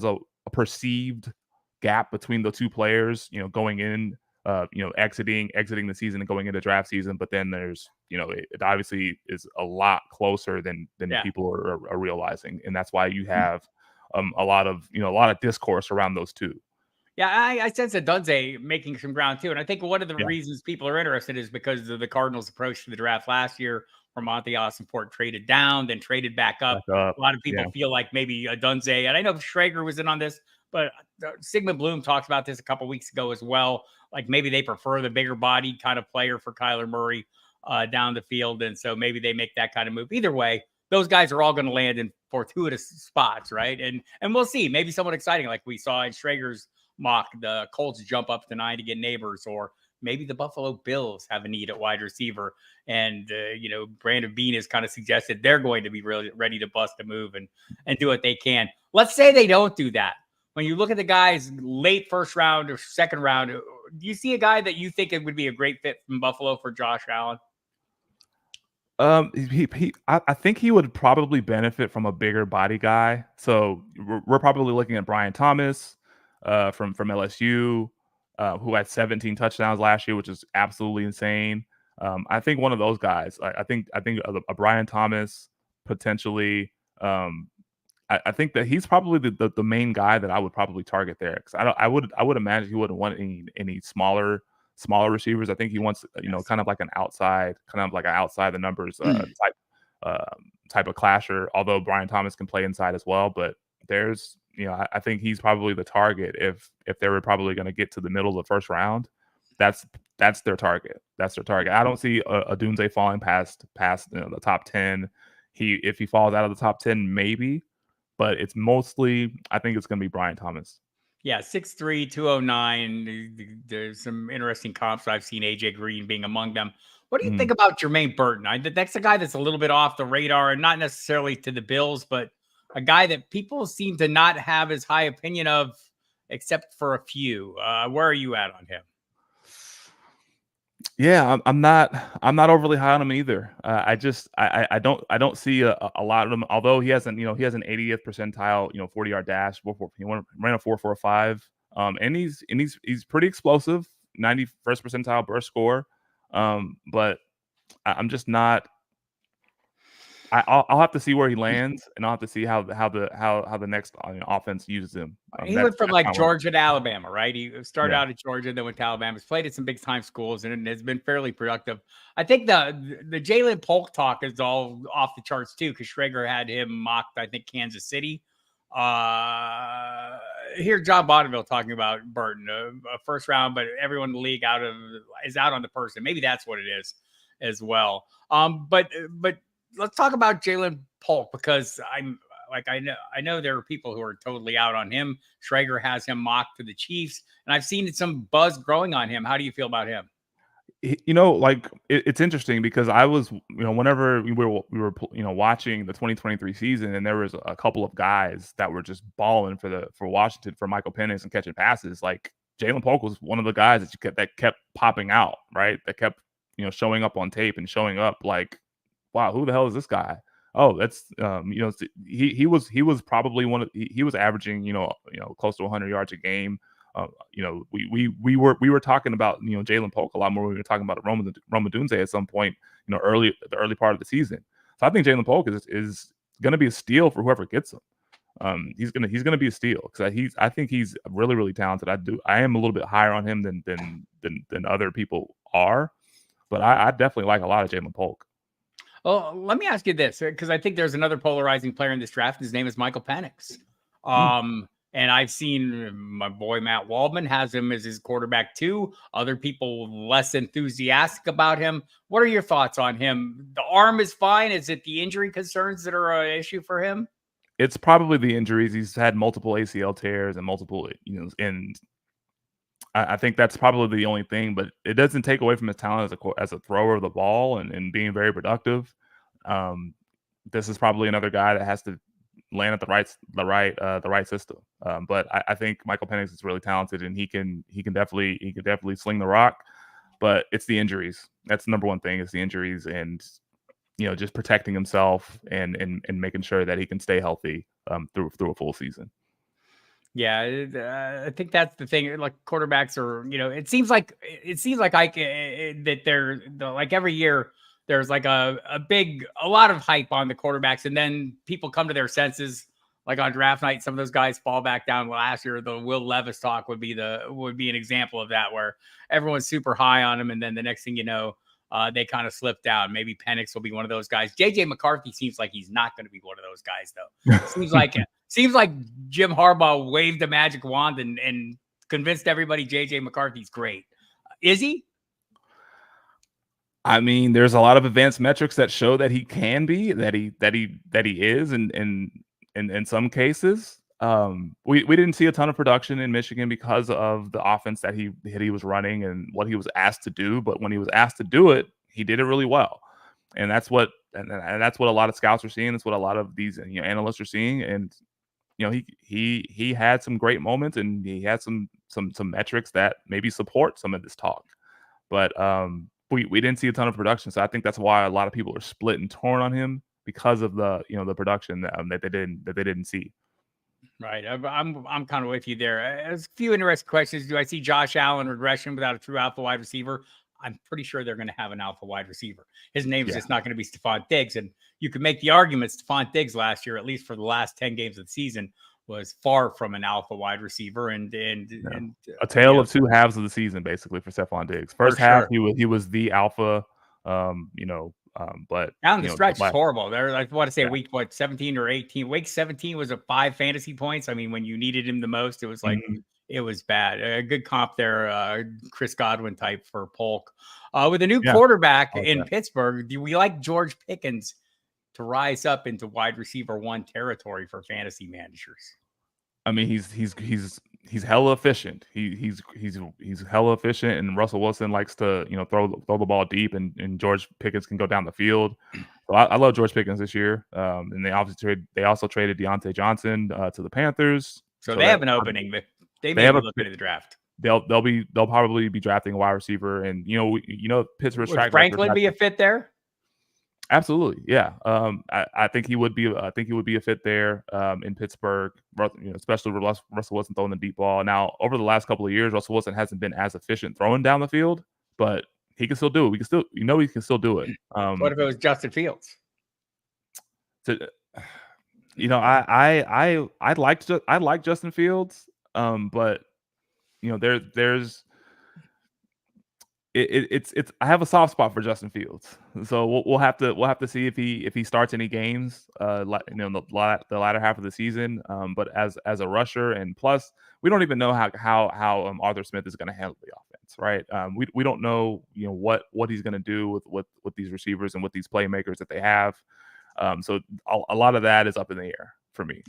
a perceived gap between the two players, going in, exiting the season and going into draft season. But then there's, it obviously is a lot closer than people are realizing, and that's why you have a lot of discourse around those two. Yeah, I sense Odunze making some ground too. And I think one of the reasons people are interested is because of the Cardinals' approach to the draft last year, where Monty Ossenfort traded down, then traded back up. A lot of people feel like maybe Odunze, and I know Schrager was in on this, but Sigmund Bloom talked about this a couple weeks ago as well. Like maybe they prefer the bigger body kind of player for Kyler Murray down the field. And so maybe they make that kind of move. Either way, those guys are all going to land in fortuitous spots, right? And we'll see. Maybe someone exciting like we saw in Schrager's mock, the Colts jump up to 9 to get Neighbors, or maybe the Buffalo Bills have a need at wide receiver. And, Brandon Beane has kind of suggested they're going to be really ready to bust a move and do what they can. Let's say they don't do that. When you look at the guys late first round or second round, do you see a guy that you think it would be a great fit from Buffalo for Josh Allen? I think he would probably benefit from a bigger body guy. So we're probably looking at Brian Thomas from LSU, who had 17 touchdowns last year, which is absolutely insane. I think one of those guys. I think a Brian Thomas potentially. I think that he's probably the main guy that I would probably target there, because I would imagine he wouldn't want any smaller receivers. I think he wants kind of like an outside the numbers type of clasher. Although Brian Thomas can play inside as well, but there's I think he's probably the target if they were probably going to get to the middle of the first round. That's their target. That's their target. I don't see Odunze falling past the top 10. If he falls out of the top 10, maybe. But it's mostly, I think it's going to be Brian Thomas. Yeah, 6'3", 209. There's some interesting comps. I've seen AJ Green being among them. What do you think about Jermaine Burton? That's a guy that's a little bit off the radar, and not necessarily to the Bills, but a guy that people seem to not have as high opinion of, except for a few. Where are you at on him? Yeah, I'm not overly high on him either. I don't see a lot of them. Although he has an 80th percentile 40-yard dash. He ran a 4.45. And he's pretty explosive. 91st percentile burst score. But I'm just not. I'll have to see where he lands, and I'll have to see how the next offense uses him. He went from Georgia to Alabama, right? He started out at Georgia, then went to Alabama. He's played at some big time schools, and has been fairly productive. I think the Jalen Polk talk is all off the charts too, because Schrager had him mocked, I think, Kansas City. Here, John Bonneville talking about Burton, a first round, but everyone in the league is out on the person. Maybe that's what it is as well. But let's talk about Jalen Polk, because I know there are people who are totally out on him. Schrager has him mocked to the Chiefs, and I've seen some buzz growing on him. How do you feel about him? Like it's interesting because I was, whenever we were, watching the 2023 season, and there was a couple of guys that were just balling for Washington, for Michael Penix and catching passes. Like Jalen Polk was one of the guys that kept popping out, right? That kept, showing up on tape and showing up like, wow, who the hell is this guy? Oh, that's he was probably he was averaging close to 100 yards a game. We were talking about Jalen Polk a lot more. We were talking about Roma Dunze at some point, the early part of the season. So I think Jalen Polk is going to be a steal for whoever gets him. He's gonna be a steal because I think he's really, really talented. I am a little bit higher on him than other people are, but I definitely like a lot of Jalen Polk. Well, let me ask you this, because I think there's another polarizing player in this draft. His name is Michael Penix. And I've seen my boy Matt Waldman has him as his quarterback too. Other people less enthusiastic about him. What are your thoughts on him? The arm is fine. Is it the injury concerns that are an issue for him? It's probably the injuries. He's had multiple ACL tears and multiple, and I think that's probably the only thing. But it doesn't take away from his talent as a thrower of the ball and being very productive. This is probably another guy that has to land at the right system. But I think Michael Penix is really talented, and he can definitely sling the rock. But it's the injuries. That's the number one thing. It's the injuries, and just protecting himself and making sure that he can stay healthy through a full season. Yeah, I think that's the thing. Like quarterbacks are, it seems like Ike that they're like every year. There's like a lot of hype on the quarterbacks, and then people come to their senses. Like on draft night, some of those guys fall back down. Last year, the Will Levis talk would be an example of that, where everyone's super high on him, and then the next thing you know, they kind of slip down. Maybe Penix will be one of those guys. JJ McCarthy seems like he's not going to be one of those guys, though. Seems like Jim Harbaugh waved a magic wand and convinced everybody JJ McCarthy's great. Is he? I mean, there's a lot of advanced metrics that show that he can be, that he is, and in some cases, we didn't see a ton of production in Michigan because of the offense that he was running and what he was asked to do. But when he was asked to do it, he did it really well, and that's what a lot of scouts are seeing. That's what a lot of these analysts are seeing, and he had some great moments, and he had some metrics that maybe support some of this talk, but we didn't see a ton of production. So I think that's why a lot of people are split and torn on him, because of the the production that they didn't see. Right. I'm kind of with you there. There's a few interesting questions. Do I see Josh Allen regression without a true alpha wide receiver? I'm pretty sure they're going to have an alpha wide receiver. His name's just not going to be Stephon Diggs. And you could make the argument Stephon Diggs last year, at least for the last 10 games of the season, was far from an alpha wide receiver. And a tale of two halves of the season, basically, for Stephon Diggs. First half, he was the alpha, but down the stretch is horrible. There, I want to say week 17 or 18. Week 17 was a 5 fantasy points. I mean, when you needed him the most, it was like it was bad. A good comp there, Chris Godwin type for Polk. With a new quarterback in Pittsburgh, do we like George Pickens to rise up into wide receiver 1 territory for fantasy managers? I mean, he's hella efficient. He's hella efficient, and Russell Wilson likes to throw the ball deep, and George Pickens can go down the field. So I love George Pickens this year. And they also traded Deontay Johnson to the Panthers. So they have an opening. They may be looking at the draft. They'll probably be drafting a wide receiver, and Pittsburgh's Would Franklin be a fit there? Absolutely, yeah. I think he would be. I think he would be a fit there in Pittsburgh, especially with Russell Wilson throwing the deep ball. Now, over the last couple of years, Russell Wilson hasn't been as efficient throwing down the field, but he can still do it. We can still, he can still do it. What if it was Justin Fields? I like Justin Fields, but there's. It's I have a soft spot for Justin Fields, so we'll have to see if he starts any games, the latter half of the season. But as a rusher, and plus we don't even know how Arthur Smith is going to handle the offense, right? We don't know what he's going to do with these receivers and with these playmakers that they have. So a lot of that is up in the air. for me.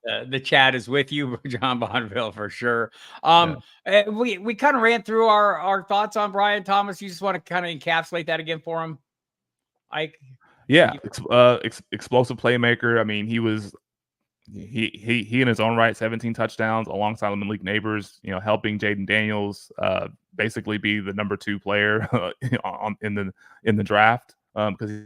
The chat is with you, John Bonville, for sure. Yeah. We kind of ran through our thoughts on Brian Thomas. You just want to kind of encapsulate that again for him, Ike? Yeah, explosive playmaker. I mean, he in his own right, 17 touchdowns alongside Malik Neighbors, helping Jaden Daniels basically be the number 2 player in the draft, because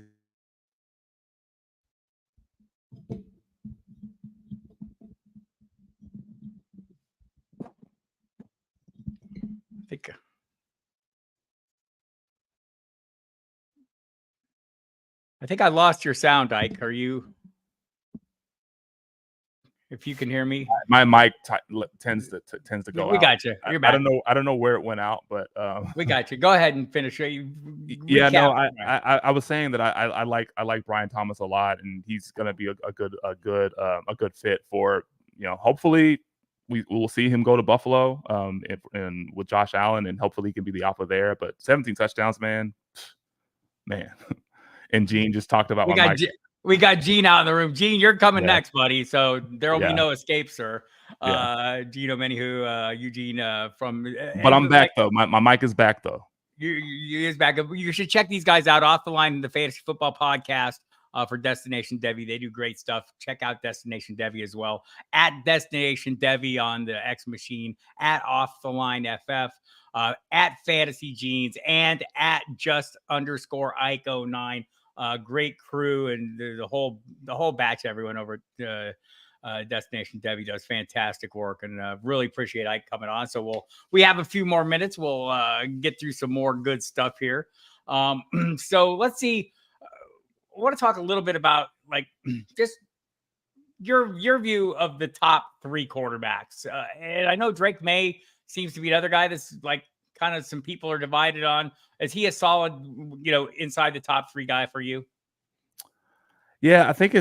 I think I lost your sound, Ike. Are you? If you can hear me, my mic tends to go we out. got you. You're back. I don't know where it went out, but we got you. Go ahead and finish. Yeah, no, I was saying that I like Brian Thomas a lot, and he's gonna be a good fit for, hopefully we will see him go to Buffalo and with Josh Allen, and hopefully he can be the alpha there. But 17 touchdowns, man. And Gene just talked about we got Gene out in the room. Gene, you're coming next, buddy. So there will be no escape, sir. Gino Menihu, Eugene from. But I'm back though. My mic is back though. You is back. You should check these guys out off the line, the Fantasy Football Podcast for Destination Devy. They do great stuff. Check out Destination Devy as well. At Destination Devy on the X Machine, at Off the Line FF, at Fantasy Jeans, and at just_Ike09. Great crew and the whole batch. Everyone over at Destination Devy does fantastic work, and really appreciate Ike coming on. So we have a few more minutes. We'll get through some more good stuff here. So let's see. I want to talk a little bit about just your view of the top 3 quarterbacks. And I know Drake May seems to be another guy that's kind of some people are divided on. Is he a solid, inside the top 3 guy for you? Yeah, I think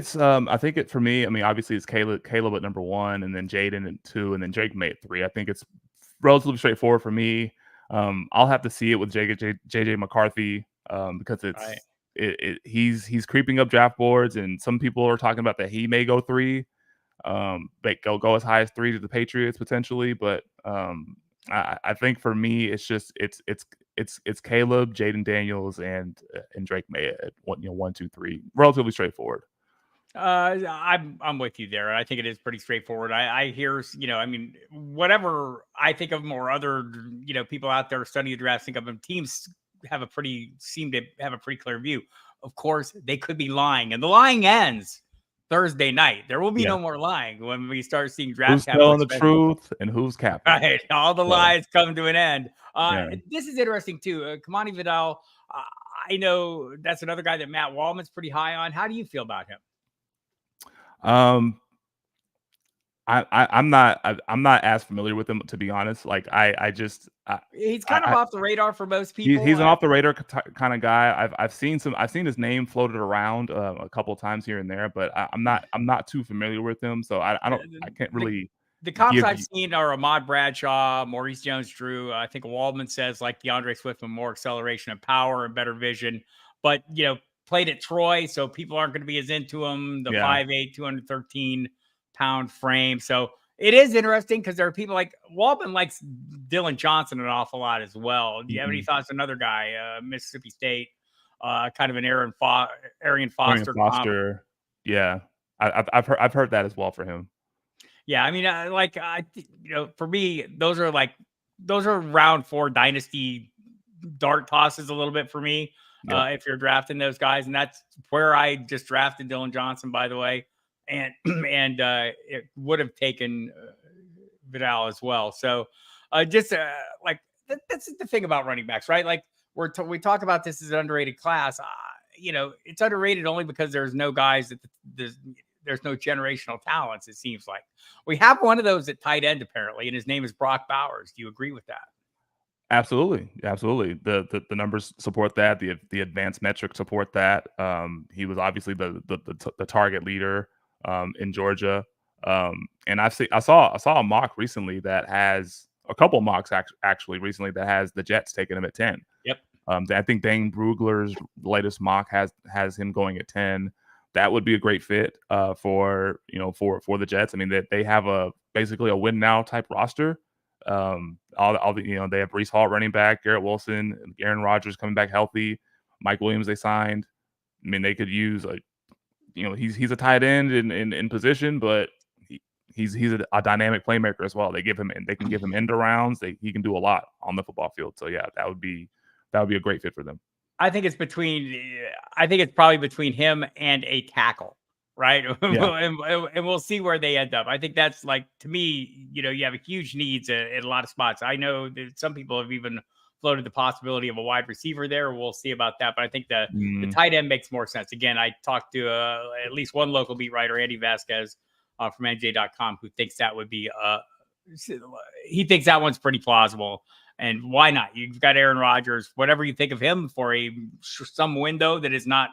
for me, I mean, obviously it's Caleb at number 1, and then Jaden at 2, and then Drake May at 3. I think it's relatively straightforward for me. I'll have to see it with JJ McCarthy because he's creeping up draft boards, and some people are talking about that he may go 3, go as high as 3 to the Patriots potentially, but I think for me it's Caleb, Jaden Daniels, and Drake May at 1, 2, 3. Relatively straightforward. I'm with you there. I think it is pretty straightforward. I hear, I mean, whatever I think of them or other, people out there studying the draft think of them, teams seem to have a pretty clear view. Of course, they could be lying, and the lying ends Thursday night. There will be no more lying when we start seeing draft. Who's telling the truth and who's capping? Right, all the lies come to an end. This is interesting too. Kamani Vidal. I know that's another guy that Matt Wallman's pretty high on. How do you feel about him? I'm not as familiar with him, to be honest. He's kind of off the radar for most people. He's an off the radar kind of guy. I've seen his name floated around a couple of times here and there, but I'm not too familiar with him, so I can't really. The comps I've seen are Ahmad Bradshaw, Maurice Jones-Drew. I think Waldman says DeAndre Swift with more acceleration and power and better vision, but played at Troy, so people aren't going to be as into him. The 5'8", 213-pound frame. So it is interesting because there are people like Waldman likes Dylan Johnson an awful lot as well. Do you have any thoughts on another guy, Mississippi State, kind of an Arian Foster? Yeah, I've heard that as well for him. Yeah, I mean, for me, those are round 4 dynasty dart tosses a little bit for me. If you're drafting those guys, and that's where I just drafted Dylan Johnson, by the way, and it would have taken Vidal as well. So that's the thing about running backs, right? Like we talk about this as an underrated class. It's underrated only because there's no guys that there's no generational talents. It seems like we have one of those at tight end apparently, and his name is Brock Bowers. Do you agree with that? Absolutely. The numbers support that. The advanced metrics support that. He was obviously the target leader in Georgia. And I saw a mock recently that has a couple mocks actually recently that has the Jets taking him at 10. Yep. I think Dane Brugler's latest mock has him going at 10. that would be a great fit for the Jets. I mean, they have basically a win now type roster. All the they have Breece Hall running back, Garrett Wilson, Aaron Rodgers coming back healthy, Mike Williams they signed. I mean, they could use he's a tight end in position, but he's a dynamic playmaker as well. They can give him end rounds. He can do a lot on the football field. So yeah, that would be a great fit for them. I think it's probably between him and a tackle, right? Yeah. and we'll see where they end up. I think that's like, to me, you have a huge needs in a lot of spots. I know that some people have even floated the possibility of a wide receiver there. We'll see about that. But I think the tight end makes more sense. Again, I talked to at least one local beat writer, Andy Vasquez from NJ.com, who thinks that would be he thinks that one's pretty plausible. And why not? You've got Aaron Rodgers, whatever you think of him for some window that is not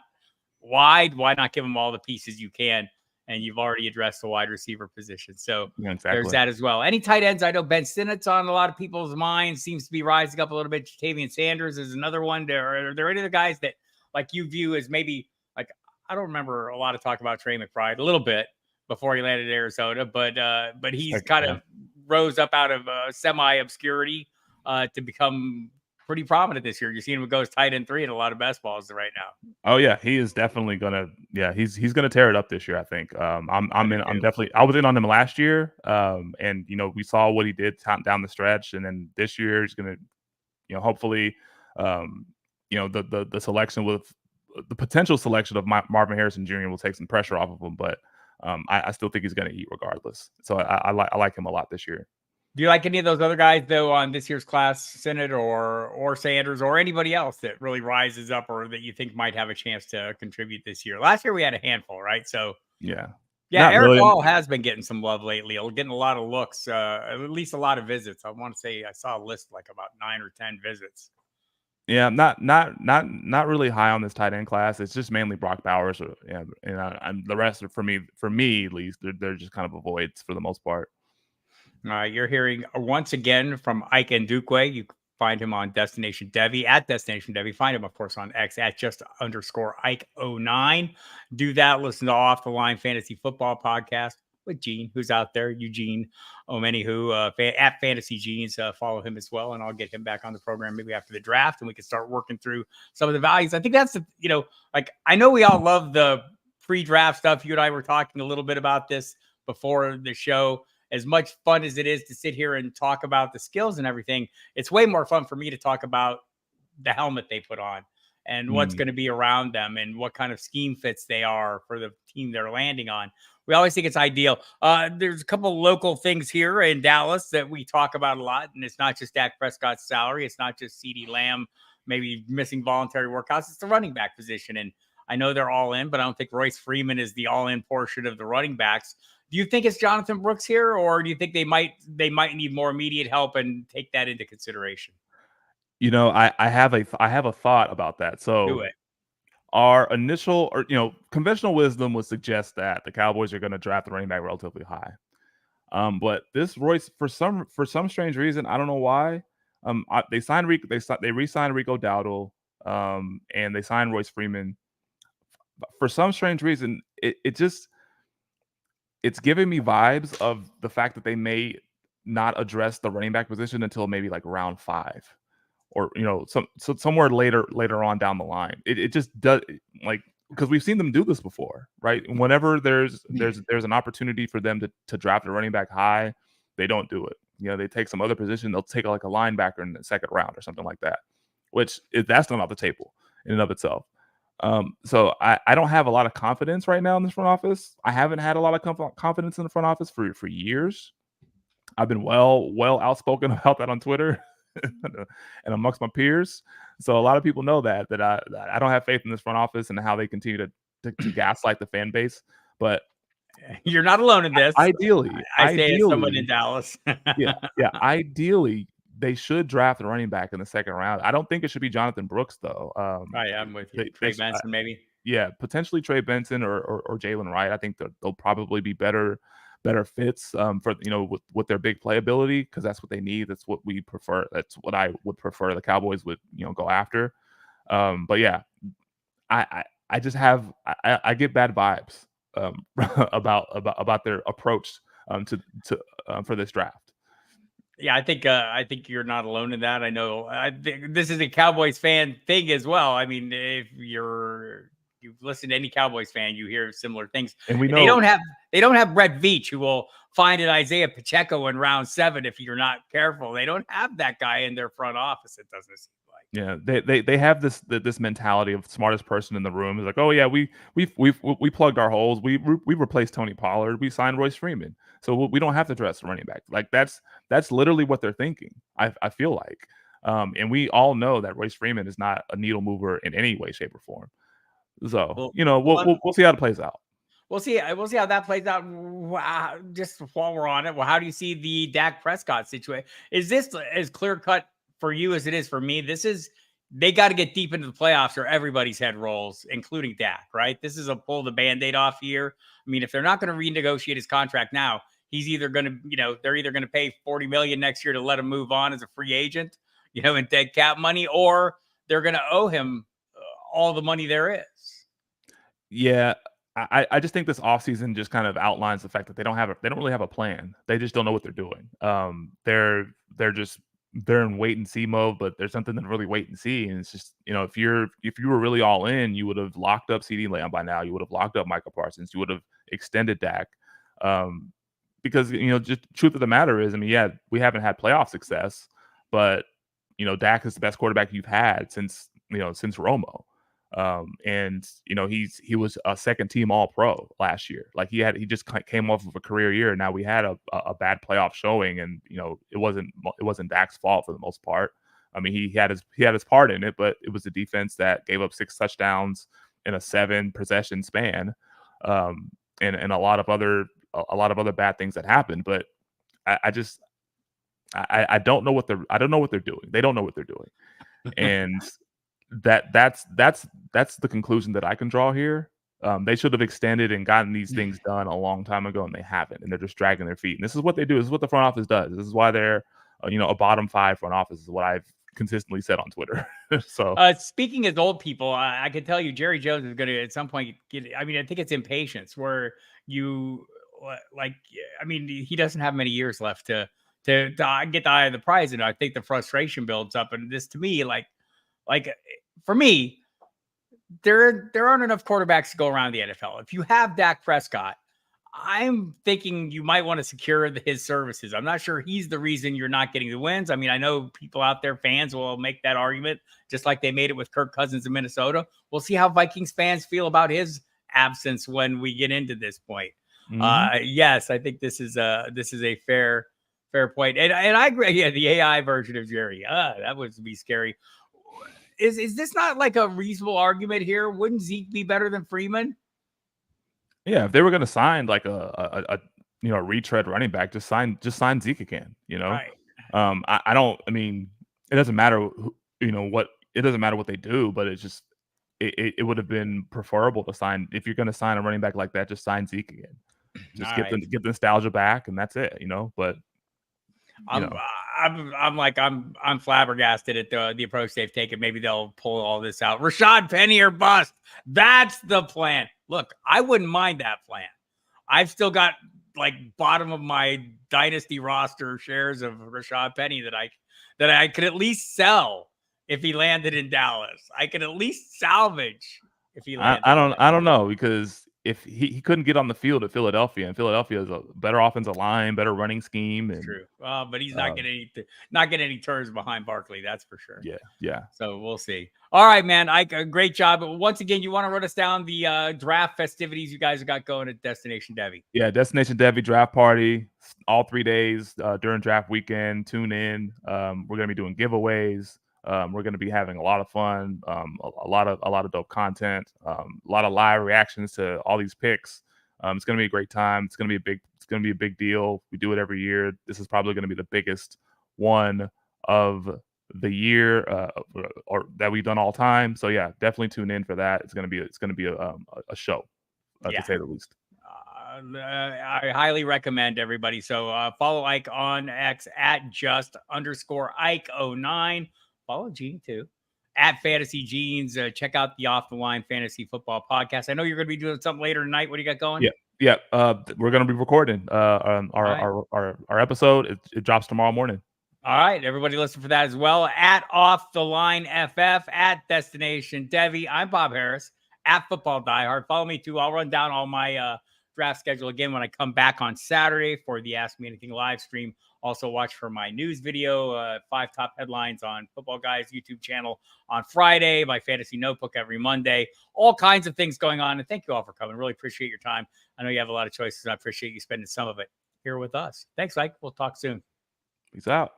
wide, why not give him all the pieces you can? And you've already addressed the wide receiver position. So there's that as well. Any tight ends? I know Ben Sinnott's on a lot of people's minds, seems to be rising up a little bit. Jatavian Sanders is another one. Are there any other guys that like you view as maybe like, I don't remember a lot of talk about Trey McBride, a little bit before he landed in Arizona, but he's kind of rose up out of semi-obscurity to become pretty prominent this year. You're seeing him go as tight end 3 in a lot of best balls right now. Oh yeah, he is definitely gonna. Yeah, he's gonna tear it up this year. I think. I'm definitely. I was in on him last year. And we saw what he did down the stretch, and then this year he's gonna, hopefully, the selection with the potential selection of Marvin Harrison Jr. will take some pressure off of him, but I still think he's gonna eat regardless. So I like him a lot this year. Do you like any of those other guys, though, on this year's class, Sinnott or Sanders or anybody else that really rises up or that you think might have a chance to contribute this year? Last year we had a handful, right? So yeah, Eric Hall has been getting some love lately, getting a lot of looks, at least a lot of visits. I want to say I saw a list like about 9 or 10 visits. Yeah, not really high on this tight end class. It's just mainly Brock Bowers, and the rest are for me at least. They're just kind of avoids for the most part. You're hearing once again from Ike Ndukwe. You find him on Destination Devy at Destination Devy. Find him, of course, on X at @just_Ike09. Do that. Listen to Off the Line Fantasy Football Podcast with Gene, who's out there. Eugene Omenihu at Fantasy Genes. Follow him as well, and I'll get him back on the program maybe after the draft, and we can start working through some of the values. I think that's I know we all love the pre-draft stuff. You and I were talking a little bit about this before the show. As much fun as it is to sit here and talk about the skills and everything, it's way more fun for me to talk about the helmet they put on and what's going to be around them and what kind of scheme fits they are for the team they're landing on. We always think it's ideal. There's a couple local things here in Dallas that we talk about a lot, and it's not just Dak Prescott's salary. It's not just CeeDee Lamb maybe missing voluntary workouts. It's the running back position, and I know they're all in, but I don't think Royce Freeman is the all-in portion of the running backs. Do you think it's Jonathan Brooks here, or do you think they might need more immediate help and take that into consideration? I have a thought about that. So do it. Our initial conventional wisdom would suggest that the Cowboys are going to draft the running back relatively high. But this Royce, for some strange reason, I don't know why, they re-signed Rico Dowdle, and they signed Royce Freeman. For some strange reason, it's giving me vibes of the fact that they may not address the running back position until maybe like round 5, or somewhere later on down the line. It just does, like, because we've seen them do this before, right? Whenever there's an opportunity for them to draft a running back high, they don't do it. They take some other position. They'll take like a linebacker in the second round or something like that, which that's not off the table in and of itself. So I don't have a lot of confidence right now in this front office. I haven't had a lot of confidence in the front office for years. I've been well outspoken about that on Twitter and amongst my peers. So a lot of people know that I don't have faith in this front office and how they continue to gaslight the fan base. But you're not alone in this. Ideally, I say as someone in Dallas. yeah. Ideally, they should draft a running back in the second round. I don't think it should be Jonathan Brooks, though. I'm with you. Trey Benson, maybe. Yeah, potentially Trey Benson or Jalen Wright. I think they'll probably be better fits for with their big playability, because that's what they need. That's what we prefer. That's what I would prefer the Cowboys would go after. But yeah, I just have I get bad vibes about their approach to for this draft. Yeah, I think you're not alone in that. I know I think this is a Cowboys fan thing as well. I mean, if you've listened to any Cowboys fan, you hear similar things. And we They know don't have Brett Veach, who will find an Isaiah Pacheco in round 7 if you're not careful. They don't have that guy in their front office. It doesn't seem like. yeah, they have this mentality of smartest person in the room is like, oh yeah, we plugged our holes. We replaced Tony Pollard. We signed Royce Freeman, so we don't have to dress running back. Like that's literally what they're thinking. I feel like, and we all know that Royce Freeman is not a needle mover in any way, shape, or form. So Well, we'll see how it plays out. We'll see how that plays out. Just while we're on it, well, how do you see the Dak Prescott situation? Is this as clear cut for you as it is for me? They got to get deep into the playoffs or everybody's head rolls, including Dak, right? This is a pull the Band-Aid off year. I mean, if they're not going to renegotiate his contract now, he's either going to, they're either going to pay $40 million next year to let him move on as a free agent, in dead cap money, or they're going to owe him all the money there is. Yeah, I just think this offseason just kind of outlines the fact that they don't really have a plan. They just don't know what they're doing. They're in wait and see mode, but there's something to really wait and see. And it's just, if you were really all in, you would have locked up CeeDee Lamb by now. You would have locked up Michael Parsons. You would have extended Dak. Because just truth of the matter is, I mean, yeah, we haven't had playoff success, but Dak is the best quarterback you've had since Romo. And he was a second team all pro last year. Like he just came off of a career year. Now we had a bad playoff showing, and it wasn't Dak's fault for the most part. I mean, he had his part in it, but it was a defense that gave up 6 touchdowns in a 7 possession span, and a lot of other bad things that happened. But I don't know what they're doing. They don't know what they're doing, and that's the conclusion that I can draw here. They should have extended and gotten these things done a long time ago, and they haven't, and they're just dragging their feet. And this is what they do. This is what the front office does. This is why they're a bottom 5 front office is what I've consistently said on Twitter. So speaking as old people, I can tell you Jerry Jones is going to at some point get. I mean, I think it's impatience where he doesn't have many years left to get the eye of the prize, and I think the frustration builds up. And this to me, like for me, there aren't enough quarterbacks to go around the NFL. If you have Dak Prescott, I'm thinking you might want to secure his services. I'm not sure he's the reason you're not getting the wins. I mean, I know people out there, fans will make that argument, just like they made it with Kirk Cousins in Minnesota. We'll see how Vikings fans feel about his absence when we get into this point. Mm-hmm. Yes, I think this is a fair point. And I agree. Yeah, the AI version of Jerry. That would be scary. Is this not like a reasonable argument here? Wouldn't Zeke be better than Freeman? Yeah, if they were going to sign like a retread running back, just sign Zeke again. Right. I don't. I mean, it doesn't matter. It doesn't matter what they do, but it's just it would have been preferable to sign if you're going to sign a running back like that. Just sign Zeke again. Just get the nostalgia back, and that's it. But I'm flabbergasted at the approach they've taken. Maybe they'll pull all this out. Rashad Penny or bust. That's the plan. Look, I wouldn't mind that plan. I've still got like bottom of my dynasty roster shares of Rashad Penny that I could at least sell if he landed in Dallas. I could at least salvage if he landed. I don't know, because if he couldn't get on the field at Philadelphia, and Philadelphia is a better offensive line, better running scheme. And, true. But he's not getting any turns behind Barkley. That's for sure. Yeah. So we'll see. All right, man. Ike, great job. But once again, you want to run us down the draft festivities you guys have got going at Destination Devy? Yeah, Destination Devy draft party all 3 days during draft weekend. Tune in. We're gonna be doing giveaways. We're going to be having a lot of fun, a lot of dope content, a lot of live reactions to all these picks. It's going to be a great time. It's going to be a big deal. We do it every year. This is probably going to be the biggest one of the year or that we've done all time. So yeah, definitely tune in for that. It's going to be a show, to say the least. I highly recommend everybody. So follow Ike on X at @just_Ike09. Follow Gene too at Fantasy Genes. Check out the Off the Line Fantasy Football Podcast. I know you're going to be doing something later tonight. What do you got going? Yeah. We're going to be recording our episode. It drops tomorrow morning. All right, everybody listen for that as well. At Off the Line FF, at Destination Devy. I'm Bob Harris, at Football Diehard. Follow me too. I'll run down all my draft schedule again when I come back on Saturday for the Ask Me Anything live stream. Also watch for my news video, 5 top headlines on Football Guys YouTube channel on Friday, my fantasy notebook every Monday. All kinds of things going on. And thank you all for coming. Really appreciate your time. I know you have a lot of choices, and I appreciate you spending some of it here with us. Thanks, Ike. We'll talk soon. Peace out.